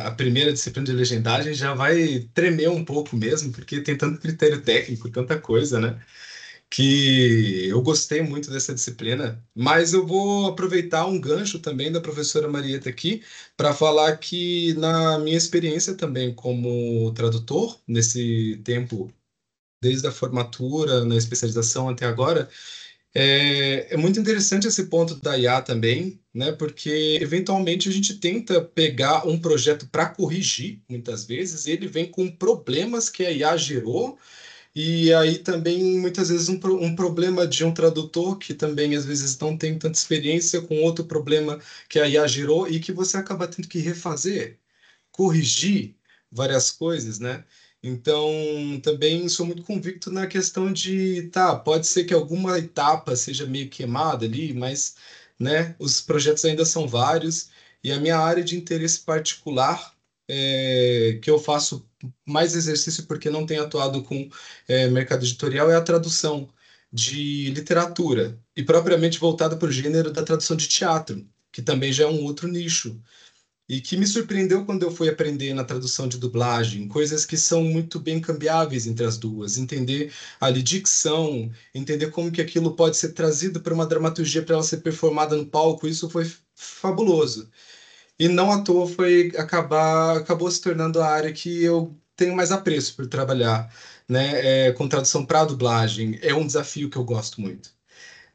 Speaker 6: a primeira disciplina de legendagem já vai tremer um pouco mesmo, porque tem tanto critério técnico, tanta coisa, né? Que eu gostei muito dessa disciplina, mas eu vou aproveitar um gancho também da professora Marieta aqui para falar que na minha experiência também como tradutor, nesse tempo, desde a formatura, na especialização até agora, é muito interessante esse ponto da IA também, né? Porque eventualmente a gente tenta pegar um projeto para corrigir, muitas vezes, ele vem com problemas que a IA gerou e aí também, muitas vezes, um problema de um tradutor que também, às vezes, não tem tanta experiência com outro problema que a IA gerou e que você acaba tendo que refazer, corrigir várias coisas, né? Então, também sou muito convicto na questão de, tá, pode ser que alguma etapa seja meio queimada ali, mas, né, os projetos ainda são vários e a minha área de interesse particular que eu faço mais exercício porque não tenho atuado com mercado editorial é a tradução de literatura e propriamente voltada para o gênero da tradução de teatro, que também já é um outro nicho. E que me surpreendeu quando eu fui aprender na tradução de dublagem, coisas que são muito bem cambiáveis entre as duas, entender ali dicção, entender como que aquilo pode ser trazido para uma dramaturgia para ela ser performada no palco, isso foi fabuloso. E não à toa acabou se tornando a área que eu tenho mais apreço por trabalhar, né, com tradução para dublagem. É um desafio que eu gosto muito.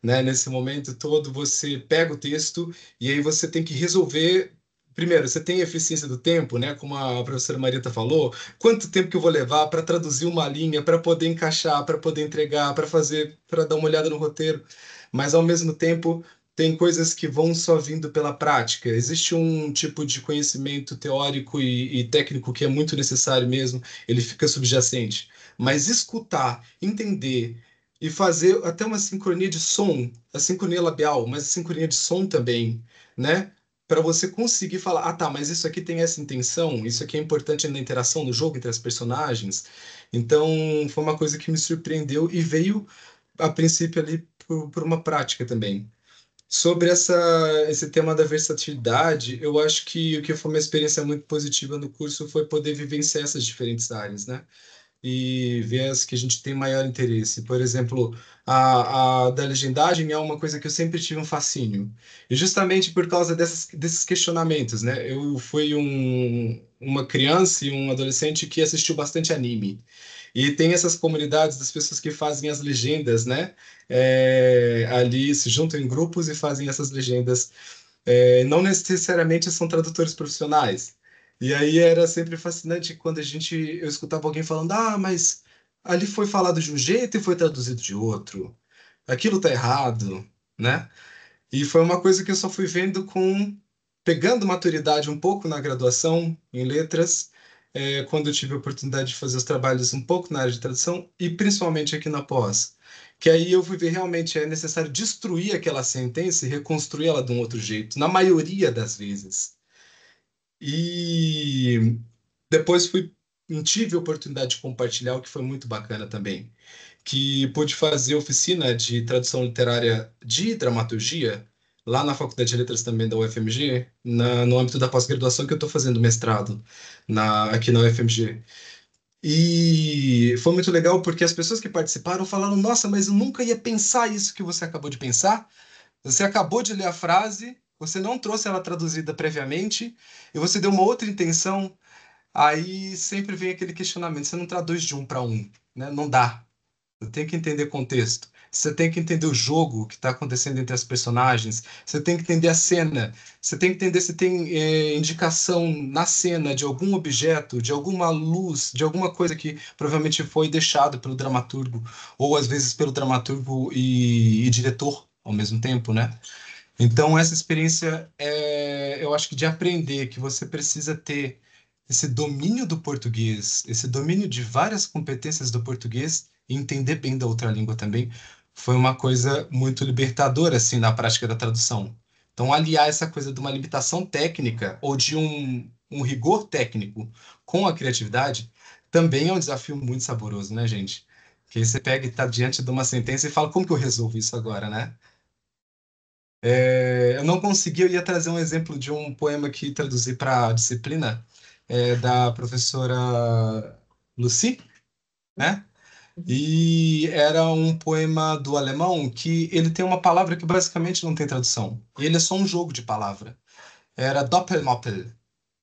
Speaker 6: Né? Nesse momento todo, você pega o texto e aí você tem que resolver. Primeiro, você tem a eficiência do tempo, né? Como a professora Marieta falou, quanto tempo que eu vou levar para traduzir uma linha, para poder encaixar, para poder entregar, para fazer, para dar uma olhada no roteiro. Mas ao mesmo tempo, tem coisas que vão só vindo pela prática. Existe um tipo de conhecimento teórico e técnico que é muito necessário mesmo, ele fica subjacente. Mas escutar, entender e fazer até uma sincronia de som, a sincronia labial, mas a sincronia de som também, né? Para você conseguir falar, ah, tá, mas isso aqui tem essa intenção, isso aqui é importante na interação no jogo entre as personagens. Então, foi uma coisa que me surpreendeu e veio, a princípio, ali por uma prática também. Sobre esse tema da versatilidade, eu acho que o que foi uma experiência muito positiva no curso foi poder vivenciar essas diferentes áreas, né? E ver as que a gente tem maior interesse. Por exemplo, a da legendagem é uma coisa que eu sempre tive um fascínio. E justamente por causa desses questionamentos, né? Eu fui uma criança e um adolescente que assistiu bastante anime. E tem essas comunidades das pessoas que fazem as legendas, né? Ali se juntam em grupos e fazem essas legendas. Não necessariamente são tradutores profissionais. E aí era sempre fascinante quando eu escutava alguém falando, ah, mas ali foi falado de um jeito e foi traduzido de outro. Aquilo tá errado, né? E foi uma coisa que eu só fui vendo pegando maturidade um pouco na graduação em letras, quando eu tive a oportunidade de fazer os trabalhos um pouco na área de tradução e principalmente aqui na pós. Que aí eu fui ver realmente é necessário destruir aquela sentença e reconstruir ela de um outro jeito, na maioria das vezes. E depois tive a oportunidade de compartilhar, o que foi muito bacana também, que pude fazer oficina de tradução literária de dramaturgia lá na Faculdade de Letras também da UFMG, no âmbito da pós-graduação que eu estou fazendo mestrado aqui na UFMG. E foi muito legal porque as pessoas que participaram falaram: Nossa, mas eu nunca ia pensar isso que você acabou de pensar. Você acabou de ler a frase, você não trouxe ela traduzida previamente e você deu uma outra intenção. Aí sempre vem aquele questionamento: você não traduz de um para um, né? Não dá. Você tem que entender contexto. Você tem que entender o jogo que está acontecendo entre as personagens. Você tem que entender a cena. Você tem que entender se tem indicação na cena de algum objeto, de alguma luz, de alguma coisa que provavelmente foi deixado pelo dramaturgo, ou às vezes pelo dramaturgo e diretor ao mesmo tempo, né? Então, essa experiência, eu acho que de aprender que você precisa ter esse domínio do português, esse domínio de várias competências do português e entender bem da outra língua também, foi uma coisa muito libertadora, assim, na prática da tradução. Então, aliar essa coisa de uma limitação técnica ou de um rigor técnico com a criatividade também é um desafio muito saboroso, né, gente? Que aí você pega e está diante de uma sentença e fala, como que eu resolvo isso agora, né? Eu não consegui, eu ia trazer um exemplo de um poema que traduzi para a disciplina da professora Lucy, né? E era um poema do alemão que ele tem uma palavra que basicamente não tem tradução. E ele é só um jogo de palavra. Era Doppelmoppel.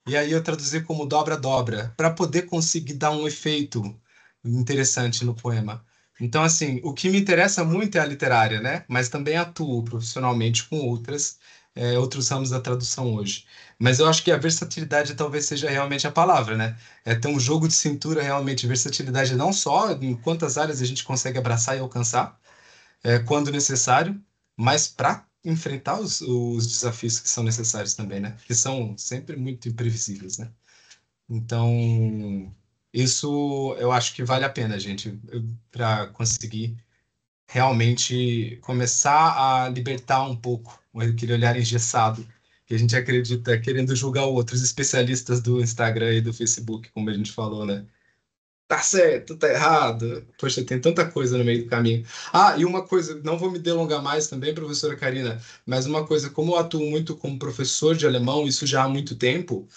Speaker 6: E aí eu traduzi como dobra-dobra, para poder conseguir dar um efeito interessante no poema. Então, assim, o que me interessa muito é a literária, né? Mas também atuo profissionalmente com outros ramos da tradução hoje. Mas eu acho que a versatilidade talvez seja realmente a palavra, né? É ter um jogo de cintura realmente, versatilidade não só em quantas áreas a gente consegue abraçar e alcançar, quando necessário, mas para enfrentar os desafios que são necessários também, né? Que são sempre muito imprevisíveis, né? Então, isso eu acho que vale a pena, gente, para conseguir realmente começar a libertar um pouco aquele olhar engessado que a gente acredita querendo julgar outros especialistas do Instagram e do Facebook, como a gente falou, né? Tá certo, tá errado. Poxa, tem tanta coisa no meio do caminho. Ah, e uma coisa, não vou me delongar mais também, professora Karina, mas uma coisa, como eu atuo muito como professor de alemão, isso já há muito tempo,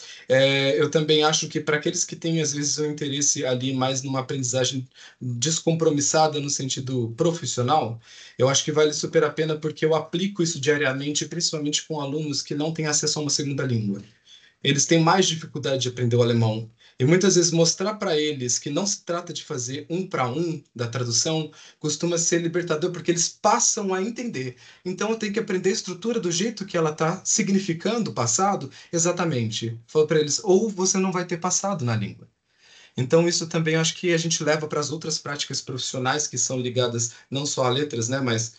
Speaker 6: eu também acho que para aqueles que têm, às vezes, um interesse ali mais numa aprendizagem descompromissada no sentido profissional, eu acho que vale super a pena porque eu aplico isso diariamente, principalmente com alunos que não têm acesso a uma segunda língua. eles têm mais dificuldade de aprender o alemão. E muitas vezes mostrar para eles que não se trata de fazer um para um da tradução costuma ser libertador, porque eles passam a entender. Então eu tenho que aprender a estrutura do jeito que ela está significando o passado exatamente. Falo para eles, ou você não vai ter passado na língua. Então, isso também acho que a gente leva para as outras práticas profissionais que são ligadas não só a letras, né, mas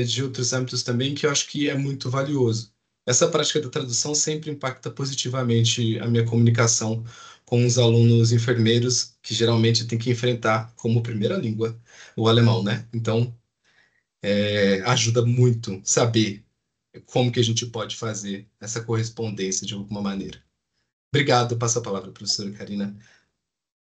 Speaker 6: de outros âmbitos também, que eu acho que é muito valioso. Essa prática da tradução sempre impacta positivamente a minha comunicação com os alunos enfermeiros, que geralmente têm que enfrentar como primeira língua o alemão, né? Então, ajuda muito saber como que a gente pode fazer essa correspondência de alguma maneira. Obrigado, passo a palavra, professora Karina.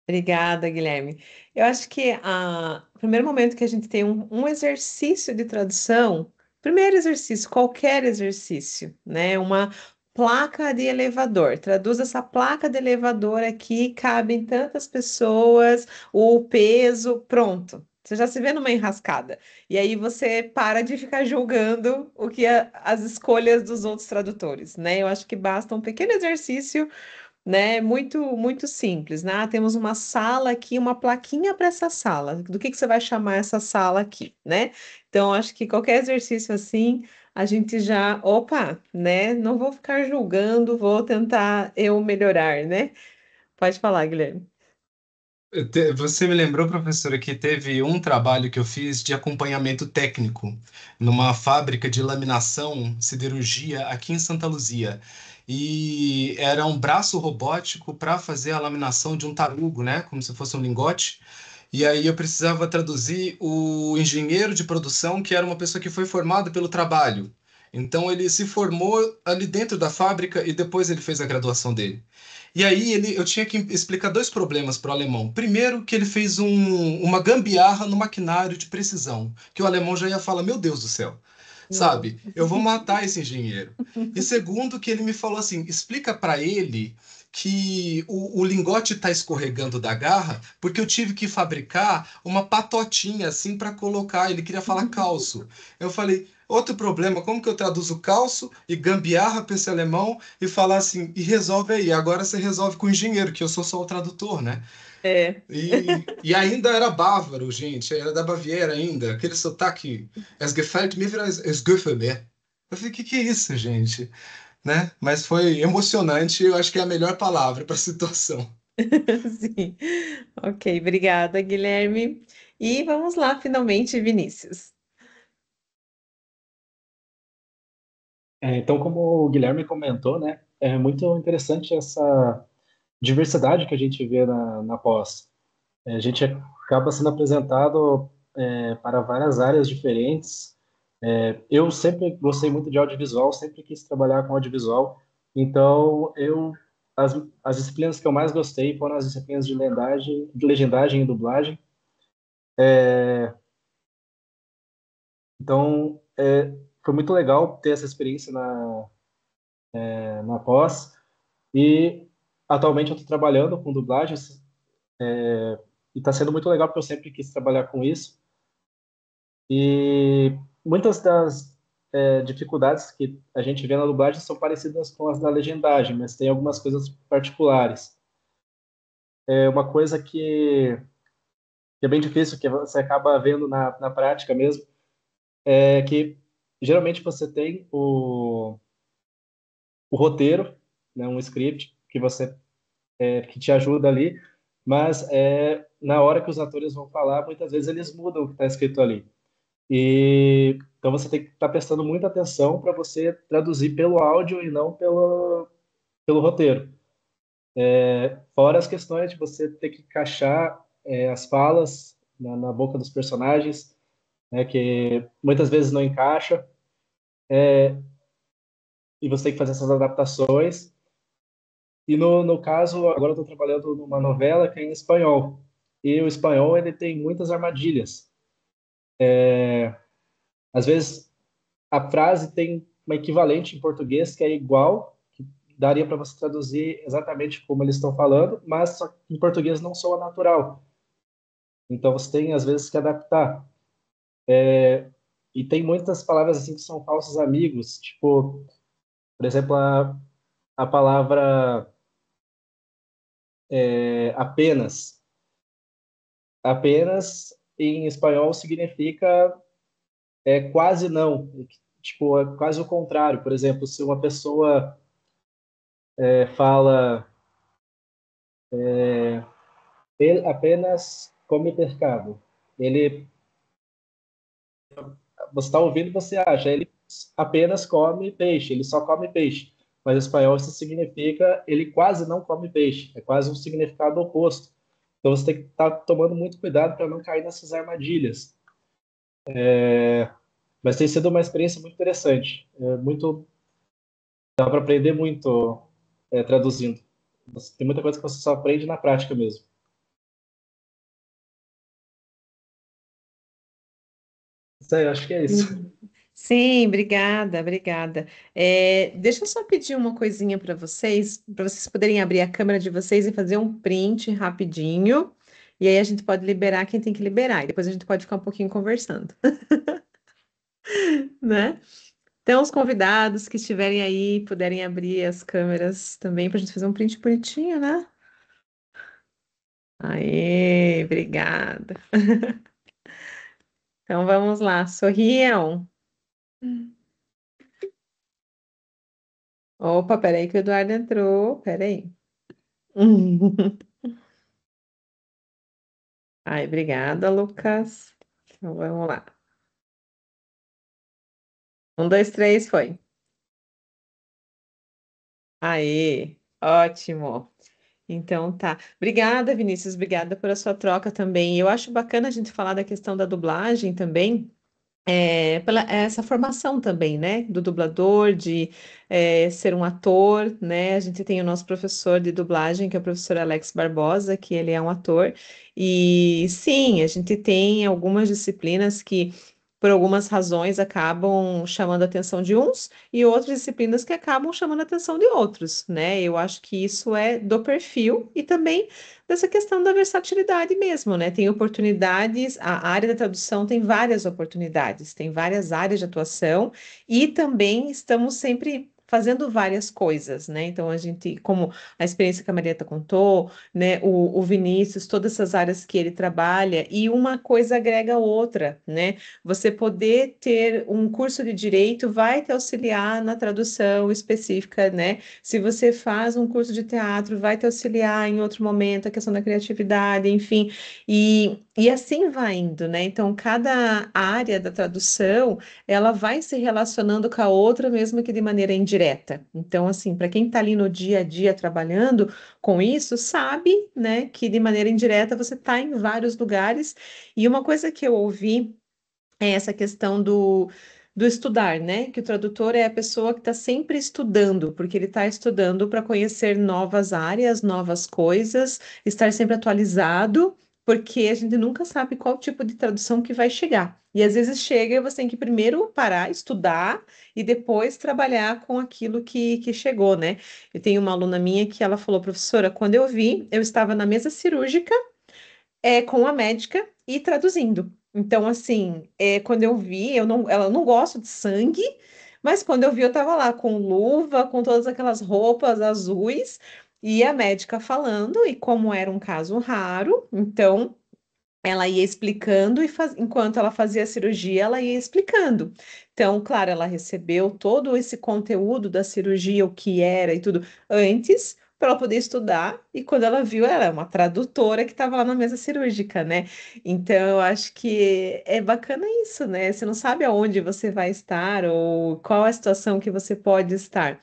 Speaker 1: Obrigada, Guilherme. Eu acho que o primeiro momento que a gente tem um exercício de tradução, primeiro exercício, qualquer exercício, né? Uma placa de elevador. Traduz essa placa de elevador aqui, cabem tantas pessoas, o peso, pronto. Você já se vê numa enrascada. E aí você para de ficar julgando o que as escolhas dos outros tradutores, né? Eu acho que basta um pequeno exercício, né? Muito, muito simples, né? Temos uma sala aqui, uma plaquinha para essa sala. Do que você vai chamar essa sala aqui, né? Então, acho que qualquer exercício assim, a gente já, opa, né? Não vou ficar julgando, vou tentar eu melhorar, né? Pode falar, Guilherme.
Speaker 6: Você me lembrou, professora, que teve um trabalho que eu fiz de acompanhamento técnico numa fábrica de laminação, siderurgia aqui em Santa Luzia. E era um braço robótico para fazer a laminação de um tarugo, né? Como se fosse um lingote. E aí eu precisava traduzir o engenheiro de produção, que era uma pessoa que foi formada pelo trabalho. Então ele se formou ali dentro da fábrica e depois ele fez a graduação dele. E aí eu tinha que explicar dois problemas para o alemão. Primeiro, que ele fez uma gambiarra no maquinário de precisão, que o alemão já ia falar, meu Deus do céu,
Speaker 1: Não.
Speaker 6: sabe? Eu vou matar esse engenheiro. E segundo, que ele me falou assim, explica para ele que o lingote está escorregando da garra porque eu tive que fabricar uma patotinha assim para colocar. Ele queria falar calço. Eu falei, outro problema, como que eu traduzo calço e gambiarra para esse alemão e falar assim, e resolve aí. Agora você resolve com o engenheiro, que eu sou só o tradutor, né?
Speaker 1: É.
Speaker 6: E ainda era bávaro, gente, era da Baviera ainda, aquele sotaque, es gefällt mir, es gefällt mir. Eu falei, que é isso, gente? Né? Mas foi emocionante, eu acho que é a melhor palavra para a situação.
Speaker 1: Sim. Ok, obrigada, Guilherme. E vamos lá, finalmente, Vinícius.
Speaker 7: Então, como o Guilherme comentou, né, é muito interessante essa diversidade que a gente vê na pós. A gente acaba sendo apresentado para várias áreas diferentes. Eu sempre gostei muito de audiovisual, sempre quis trabalhar com audiovisual. Então, as disciplinas que eu mais gostei foram as disciplinas de legendagem e dublagem. Então, foi muito legal ter essa experiência na pós. E atualmente eu estou trabalhando com dublagens, e está sendo muito legal porque eu sempre quis trabalhar com isso. E muitas das dificuldades que a gente vê na dublagem são parecidas com as da legendagem, mas tem algumas coisas particulares. Uma coisa que é bem difícil, que você acaba vendo na prática mesmo, é que geralmente você tem o roteiro, né, um script que te ajuda ali, mas na hora que os atores vão falar, muitas vezes eles mudam o que está escrito ali. E então você tem que estar prestando muita atenção para você traduzir pelo áudio e não pelo roteiro. Fora as questões de você ter que encaixar as falas na boca dos personagens, né, que muitas vezes não encaixa, e você tem que fazer essas adaptações. E no caso, agora eu estou trabalhando numa novela que é em espanhol. E o espanhol ele tem muitas armadilhas. Às vezes a frase tem uma equivalente em português que é igual, que daria para você traduzir exatamente como eles estão falando, mas só que em português não soa natural. Então você tem às vezes que adaptar. E tem muitas palavras assim que são falsos amigos, tipo, por exemplo, a palavra apenas. Apenas, em espanhol, significa quase não. Tipo, é quase o contrário. Por exemplo, se uma pessoa fala ele apenas come pescado, ele, você está ouvindo, você acha, ele apenas come peixe, ele só come peixe. Mas em espanhol isso significa ele quase não come peixe. É quase um significado oposto. Então você tem que estar tomando muito cuidado para não cair nessas armadilhas. Mas tem sido uma experiência muito interessante. Dá para aprender muito traduzindo. Tem muita coisa que você só aprende na prática mesmo. Isso aí, eu acho que é isso.
Speaker 1: Sim, obrigada, obrigada. Deixa eu só pedir uma coisinha para vocês poderem abrir a câmera de vocês e fazer um print rapidinho. E aí a gente pode liberar quem tem que liberar. E depois a gente pode ficar um pouquinho conversando, né? Então, os convidados que estiverem aí, puderem abrir as câmeras também para a gente fazer um print bonitinho, né? Aê, obrigada. Então, vamos lá, sorriam. Opa, peraí que o Eduardo entrou, peraí. Ai, obrigada, Lucas. Então, vamos lá. Um, dois, três, foi. Aê, ótimo. Então tá. Obrigada, Vinícius. Obrigada por a sua troca também. Eu acho bacana a gente falar da questão da dublagem também. Pela essa formação também, né, do dublador, de ser um ator, né, a gente tem o nosso professor de dublagem, que é o professor Alex Barbosa, que ele é um ator, e sim, a gente tem algumas disciplinas que, por algumas razões, acabam chamando a atenção de uns, e outras disciplinas que acabam chamando a atenção de outros, né, eu acho que isso é do perfil, e também dessa questão da versatilidade mesmo, né? Tem oportunidades, a área da tradução tem várias oportunidades, tem várias áreas de atuação e também estamos sempre fazendo várias coisas, né? Então a gente, como a experiência que a Marieta contou, né? O Vinícius, todas essas áreas que ele trabalha e uma coisa agrega a outra, né? Você poder ter um curso de direito vai te auxiliar na tradução específica, né? Se você faz um curso de teatro, vai te auxiliar em outro momento, a questão da criatividade, enfim, e assim vai indo, né? Então, cada área da tradução, ela vai se relacionando com a outra, mesmo que de maneira indireta. Então, assim, para quem está ali no dia a dia trabalhando com isso, sabe, né, que de maneira indireta você está em vários lugares. E uma coisa que eu ouvi é essa questão do estudar, né? Que o tradutor é a pessoa que está sempre estudando, porque ele está estudando para conhecer novas áreas, novas coisas, estar sempre atualizado, porque a gente nunca sabe qual tipo de tradução que vai chegar. E às vezes chega e você tem que primeiro parar, estudar e depois trabalhar com aquilo que chegou, né? Eu tenho uma aluna minha que ela falou, professora, quando eu vi, eu estava na mesa cirúrgica com a médica e traduzindo. Então, assim, quando eu vi, ela não gosta de sangue, mas quando eu vi, eu estava lá com luva, com todas aquelas roupas azuis, e a médica falando, e como era um caso raro, então ela ia explicando enquanto ela fazia a cirurgia, ela ia explicando. Então, claro, ela recebeu todo esse conteúdo da cirurgia, o que era e tudo, antes, para ela poder estudar. E quando ela viu, ela era uma tradutora que estava lá na mesa cirúrgica, né? Então, eu acho que é bacana isso, né? Você não sabe aonde você vai estar ou qual a situação que você pode estar.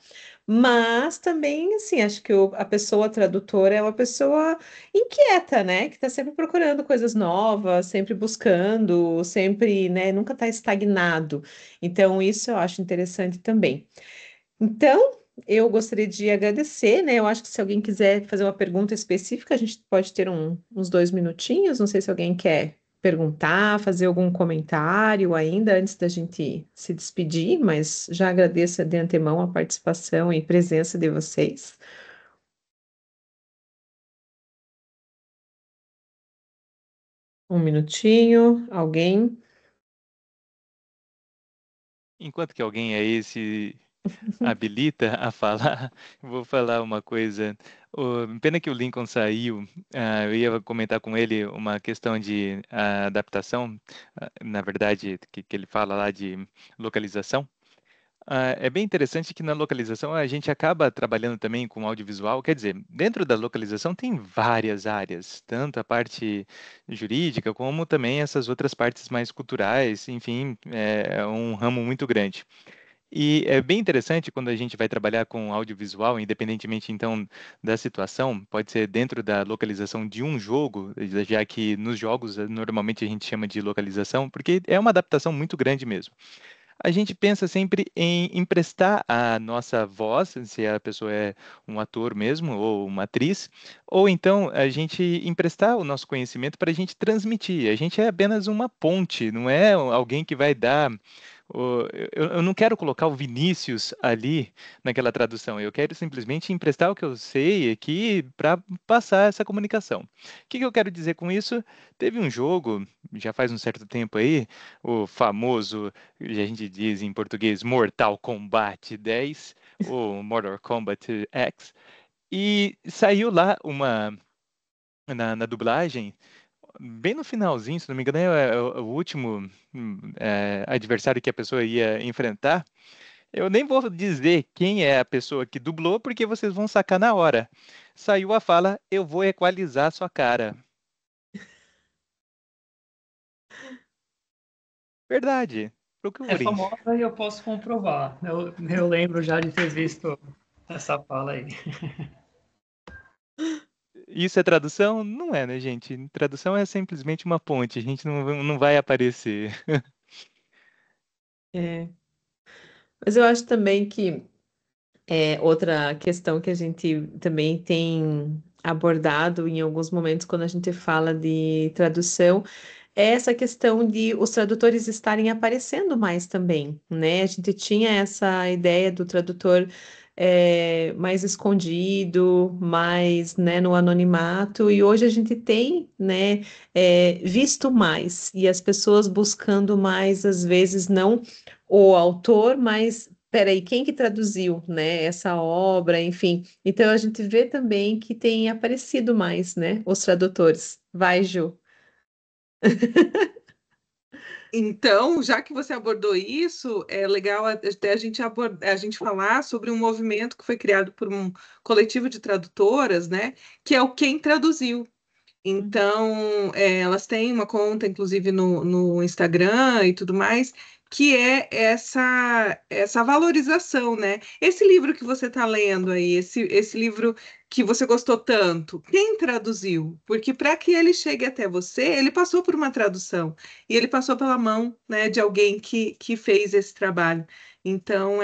Speaker 1: Mas também, assim, acho que a pessoa tradutora é uma pessoa inquieta, né? Que está sempre procurando coisas novas, sempre buscando, sempre, né? Nunca está estagnado. Então, isso eu acho interessante também. Então, eu gostaria de agradecer, né? Eu acho que se alguém quiser fazer uma pergunta específica, a gente pode ter uns 2 minutinhos. Não sei se alguém quer perguntar, fazer algum comentário ainda antes da gente se despedir, mas já agradeço de antemão a participação e presença de vocês. Um minutinho, alguém?
Speaker 4: Enquanto que alguém aí se habilita a falar, vou falar uma coisa. Pena que o Lincoln saiu. Eu ia comentar com ele uma questão de adaptação, na verdade, que ele fala lá de localização. É bem interessante que na localização a gente acaba trabalhando também com audiovisual. Quer dizer, dentro da localização tem várias áreas, tanto a parte jurídica como também essas outras partes mais culturais. Enfim, é um ramo muito grande. E é bem interessante quando a gente vai trabalhar com audiovisual, independentemente então da situação, pode ser dentro da localização de um jogo, já que nos jogos normalmente a gente chama de localização, porque é uma adaptação muito grande mesmo. A gente pensa sempre em emprestar a nossa voz, se a pessoa é um ator mesmo ou uma atriz, ou então a gente emprestar o nosso conhecimento para a gente transmitir. A gente é apenas uma ponte, não é alguém que vai dar. Eu não quero colocar o Vinícius ali naquela tradução, eu quero simplesmente emprestar o que eu sei aqui para passar essa comunicação. O que eu quero dizer com isso? Teve um jogo, já faz um certo tempo aí, o famoso, a gente diz em português, Mortal Kombat 10, ou Mortal Kombat X, e saiu lá na dublagem, bem no finalzinho, se não me engano, é o último adversário que a pessoa ia enfrentar. Eu nem vou dizer quem é a pessoa que dublou, porque vocês vão sacar na hora. Saiu a fala, eu vou equalizar sua cara. Verdade.
Speaker 8: É
Speaker 4: Procurem.
Speaker 8: famosa e eu posso comprovar. Eu lembro já de ter visto essa fala aí.
Speaker 4: Isso é tradução? Não é, né, gente? Tradução é simplesmente uma ponte. A gente não vai aparecer.
Speaker 1: É. Mas eu acho também que outra questão que a gente também tem abordado em alguns momentos quando a gente fala de tradução é essa questão de os tradutores estarem aparecendo mais também, né? A gente tinha essa ideia do tradutor mais escondido, mais, né, no anonimato, e hoje a gente tem, né, visto mais, e as pessoas buscando mais, às vezes, não o autor, mas peraí, quem que traduziu, né, essa obra, enfim. Então a gente vê também que tem aparecido mais, né, os tradutores. Vai, Ju.
Speaker 9: Então, já que você abordou isso, é legal até a gente falar sobre um movimento que foi criado por um coletivo de tradutoras, né? Que é o Quem Traduziu. Então, elas têm uma conta, inclusive, no Instagram e tudo mais, que é essa valorização, né? Esse livro que você está lendo aí, esse livro que você gostou tanto, quem traduziu? Porque para que ele chegue até você, ele passou por uma tradução, e ele passou pela mão, né, de alguém que fez esse trabalho. Então,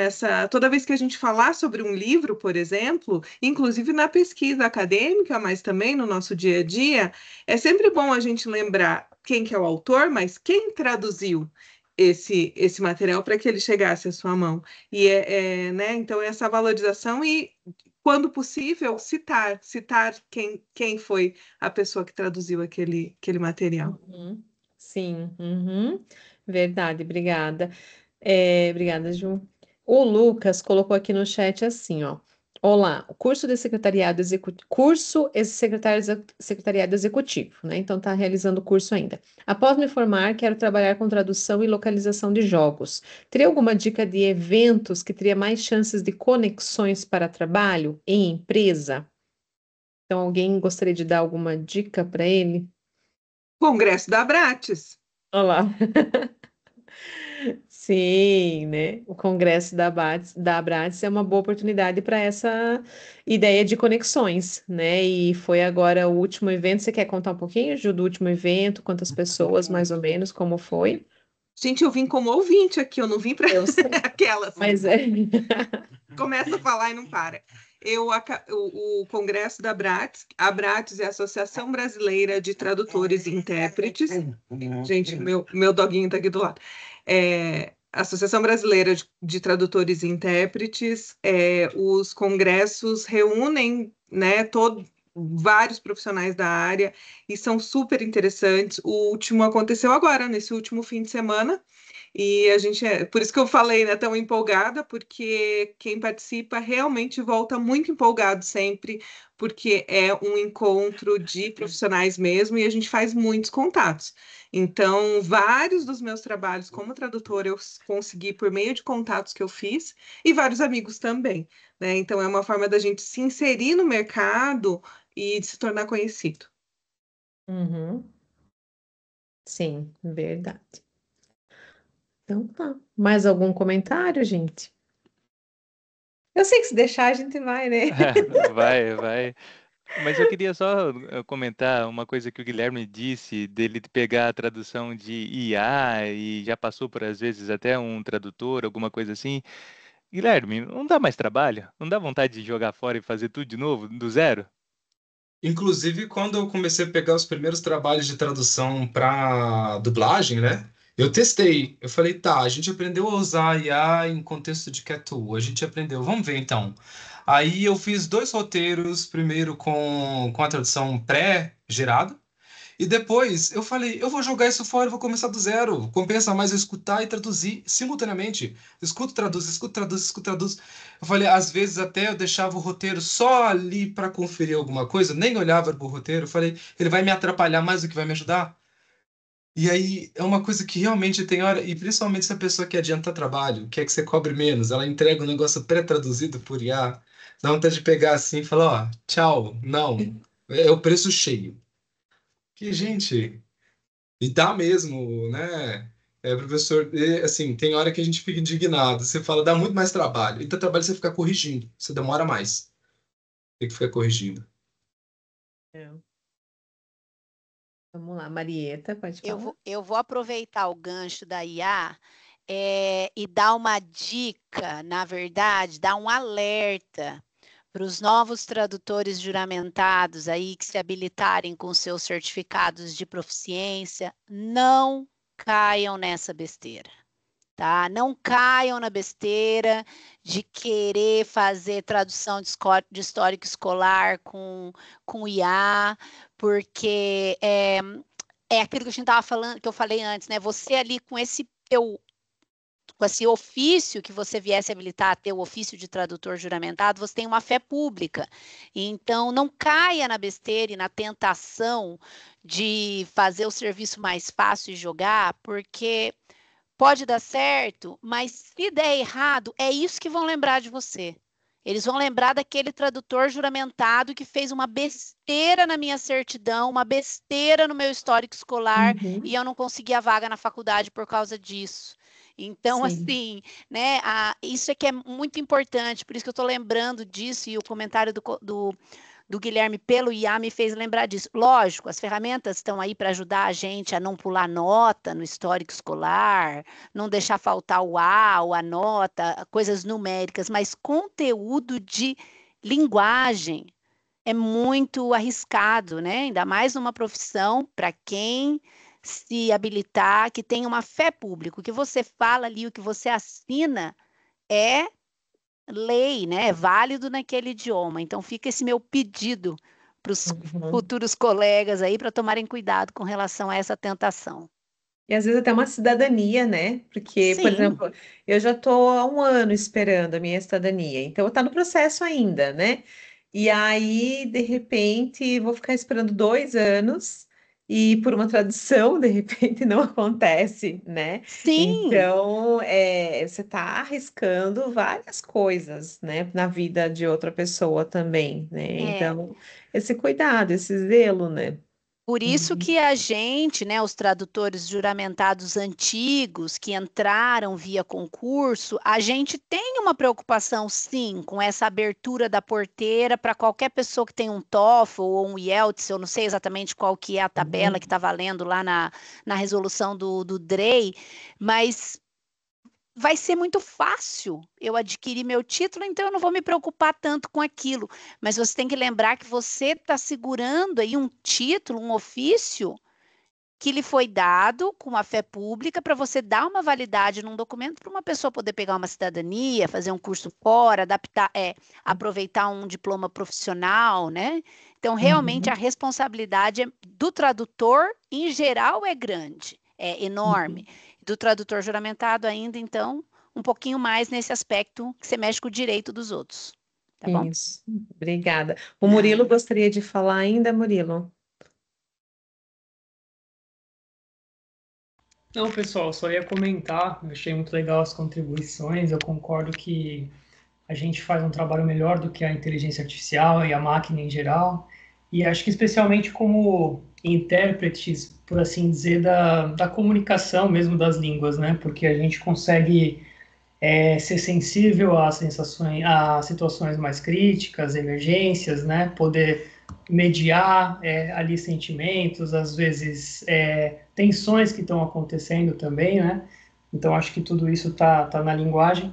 Speaker 9: toda vez que a gente falar sobre um livro, por exemplo, inclusive na pesquisa acadêmica, mas também no nosso dia a dia, é sempre bom a gente lembrar quem que é o autor, mas quem traduziu esse material para que ele chegasse à sua mão. E né, então essa valorização e, quando possível, citar quem foi a pessoa que traduziu aquele material.
Speaker 1: Uhum. Sim, uhum. Verdade, obrigada. Obrigada, Ju. O Lucas colocou aqui no chat assim, ó. Olá, secretariado executivo, né? Então tá realizando o curso ainda. Após me formar, quero trabalhar com tradução e localização de jogos. Teria alguma dica de eventos que teria mais chances de conexões para trabalho em empresa? Então, alguém gostaria de dar alguma dica para ele?
Speaker 9: Congresso da Abrates.
Speaker 1: Olá. Sim, né? O Congresso da Abrades é uma boa oportunidade para essa ideia de conexões, né? E foi agora o último evento. Você quer contar um pouquinho, Ju, do último evento? Quantas pessoas, mais ou menos, como foi?
Speaker 9: Gente, eu vim como ouvinte aqui, eu não vim para
Speaker 1: Eu sei,
Speaker 9: aquelas.
Speaker 1: mas
Speaker 9: Começa a falar e não para. O Congresso da Abrates, a Abrates é a Associação Brasileira de Tradutores e Intérpretes. Gente, meu doguinho está aqui do lado. A Associação Brasileira de Tradutores e Intérpretes, os congressos reúnem, né, vários profissionais da área e são super interessantes. O último aconteceu agora, nesse último fim de semana, e a gente por isso que eu falei, né, tão empolgada, porque quem participa realmente volta muito empolgado sempre, porque é um encontro de profissionais mesmo e a gente faz muitos contatos. Então, vários dos meus trabalhos como tradutora eu consegui por meio de contatos que eu fiz e vários amigos também, né? Então, é uma forma da gente se inserir no mercado e de se tornar conhecido.
Speaker 1: Uhum. Sim, verdade. Então tá. Mais algum comentário, gente? Eu sei que se deixar a gente vai, né?
Speaker 4: Vai, vai. Mas eu queria só comentar uma coisa que o Guilherme disse, dele pegar a tradução de IA e já passou por, às vezes, até um tradutor, alguma coisa assim. Guilherme, não dá mais trabalho? Não dá vontade de jogar fora e fazer tudo de novo, do zero?
Speaker 6: Inclusive, quando eu comecei a pegar os primeiros trabalhos de tradução para dublagem, né? Eu testei. Eu falei, tá, a gente aprendeu a usar IA em contexto de cat tool. A gente aprendeu, vamos ver então. Aí eu fiz 2 roteiros, primeiro com a tradução pré-gerada, e depois eu falei, eu vou jogar isso fora, eu vou começar do zero. Compensa mais eu escutar e traduzir simultaneamente. Escuto, traduz, escuto, traduz, escuto, traduz. Eu falei, às vezes até eu deixava o roteiro só ali para conferir alguma coisa, nem olhava pro roteiro. Eu falei, ele vai me atrapalhar mais do que vai me ajudar. E aí é uma coisa que realmente tem hora, e principalmente se a pessoa quer adiantar trabalho, quer que você cobre menos, ela entrega um negócio pré-traduzido por IA, dá vontade de pegar assim e falar, ó, tchau, não, é o preço cheio. Que, gente, e dá mesmo, né? Professor, assim, tem hora que a gente fica indignado. Você fala, dá muito mais trabalho. E dá trabalho você ficar corrigindo. Você demora mais. Tem que ficar corrigindo.
Speaker 1: É. Vamos lá, Marieta, pode falar.
Speaker 5: Eu vou aproveitar o gancho da IA e dar uma dica, na verdade, dar um alerta para os novos tradutores juramentados aí que se habilitarem com seus certificados de proficiência, não caiam nessa besteira. Tá? Não caiam na besteira de querer fazer tradução de histórico escolar com IA, porque é aquilo que a gente estava falando, que eu falei antes, né? Você ali com esse ofício que você viesse habilitar a ter o ofício de tradutor juramentado, você tem uma fé pública. Então, não caia na besteira e na tentação de fazer o serviço mais fácil e jogar, porque pode dar certo, mas se der errado, é isso que vão lembrar de você. Eles vão lembrar daquele tradutor juramentado que fez uma besteira na minha certidão, uma besteira no meu histórico escolar, e eu não consegui a vaga na faculdade por causa disso. Então,
Speaker 1: Sim.
Speaker 5: assim, né, isso é que é muito importante, por isso que eu estou lembrando disso, e o comentário do Guilherme pelo IA me fez lembrar disso. Lógico, as ferramentas estão aí para ajudar a gente a não pular nota no histórico escolar, não deixar faltar o A ou a nota, coisas numéricas, mas conteúdo de linguagem é muito arriscado, né? Ainda mais numa profissão para quem se habilitar, que tem uma fé pública. O que você fala ali, o que você assina é lei, né? É válido naquele idioma. Então fica esse meu pedido para os futuros colegas aí para tomarem cuidado com relação a essa tentação.
Speaker 1: E às vezes até uma cidadania, né? Porque, por
Speaker 5: Sim.
Speaker 1: exemplo, eu já estou há um ano esperando a minha cidadania, então está no processo ainda, né? E aí, de repente, vou ficar esperando 2 anos e por uma tradução, de repente, não acontece, né?
Speaker 5: Sim.
Speaker 1: Então, você está arriscando várias coisas, né? Na vida de outra pessoa também, né? Então, esse cuidado, esse zelo, né?
Speaker 5: Por isso que a gente, né, os tradutores juramentados antigos que entraram via concurso, a gente tem uma preocupação, sim, com essa abertura da porteira para qualquer pessoa que tem um TOEFL ou um IELTS, eu não sei exatamente qual que é a tabela que está valendo lá na resolução do DREI, mas vai ser muito fácil eu adquirir meu título, então eu não vou me preocupar tanto com aquilo. Mas você tem que lembrar que você está segurando aí um título, um ofício, que lhe foi dado com a fé pública para você dar uma validade num documento para uma pessoa poder pegar uma cidadania, fazer um curso fora, adaptar, aproveitar um diploma profissional, né? Então, realmente, a responsabilidade do tradutor, em geral, é grande, é enorme. Do tradutor juramentado ainda, então, um pouquinho mais nesse aspecto que você mexe com o direito dos outros. Tá bom?
Speaker 1: Isso, obrigada. O Murilo gostaria de falar ainda, Murilo?
Speaker 8: Não, pessoal, só ia comentar, eu achei muito legal as contribuições, eu concordo que a gente faz um trabalho melhor do que a inteligência artificial e a máquina em geral, e acho que especialmente como intérpretes, por assim dizer, da comunicação mesmo das línguas, né? Porque a gente consegue ser sensível às sensações, a situações mais críticas, emergências, né? Poder mediar ali sentimentos, às vezes tensões que estão acontecendo também, né? Então acho que tudo isso tá na linguagem,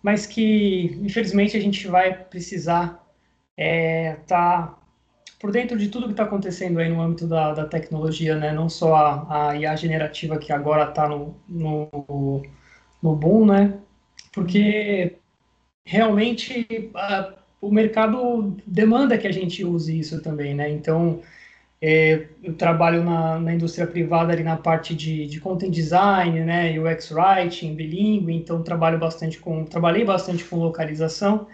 Speaker 8: mas que infelizmente a gente vai precisar tá por dentro de tudo que está acontecendo aí no âmbito da tecnologia, né? Não só a IA generativa que agora está no boom, né? Porque realmente o mercado demanda que a gente use isso também, né? Então, eu trabalho na indústria privada ali na parte de content design, né? UX writing, bilíngue, então trabalhei bastante com localização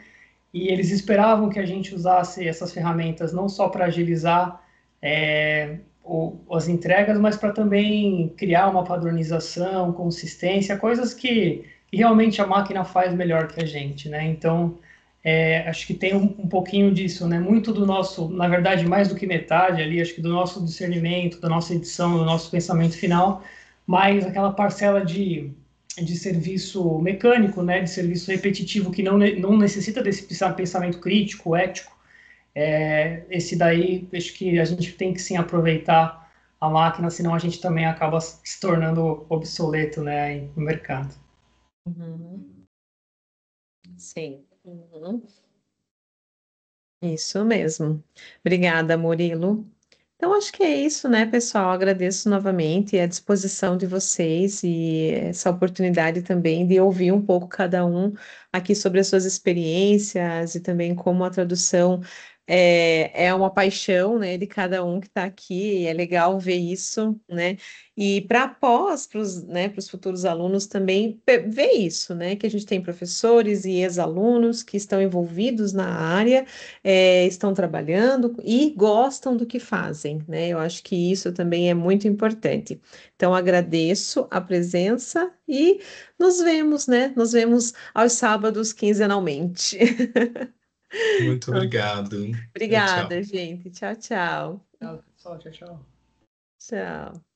Speaker 8: e eles esperavam que a gente usasse essas ferramentas não só para agilizar as entregas, mas para também criar uma padronização, consistência, coisas que realmente a máquina faz melhor que a gente, né? Então, acho que tem um pouquinho disso, né? Muito do nosso, na verdade, mais do que metade ali, acho que do nosso discernimento, da nossa edição, do nosso pensamento final, mais aquela parcela de serviço mecânico, né? De serviço repetitivo que não necessita desse pensamento crítico, ético. Esse daí, acho que a gente tem que sim aproveitar a máquina, senão a gente também acaba se tornando obsoleto, né, no mercado.
Speaker 1: Sim. Isso mesmo. Obrigada, Murilo. Então, acho que é isso, né, pessoal? Agradeço novamente a disposição de vocês e essa oportunidade também de ouvir um pouco cada um aqui sobre as suas experiências e também como a tradução é uma paixão, né, de cada um que está aqui. E é legal ver isso, né? E para né, para os futuros alunos também ver isso, né? Que a gente tem professores e ex-alunos que estão envolvidos na área, estão trabalhando e gostam do que fazem, né? Eu acho que isso também é muito importante. Então, agradeço a presença e nos vemos, né? Nos vemos aos sábados quinzenalmente.
Speaker 6: Muito obrigado.
Speaker 1: Obrigada,
Speaker 6: Tchau.
Speaker 1: gente. Tchau, tchau.
Speaker 8: Tchau, pessoal. Tchau, tchau.
Speaker 1: Tchau.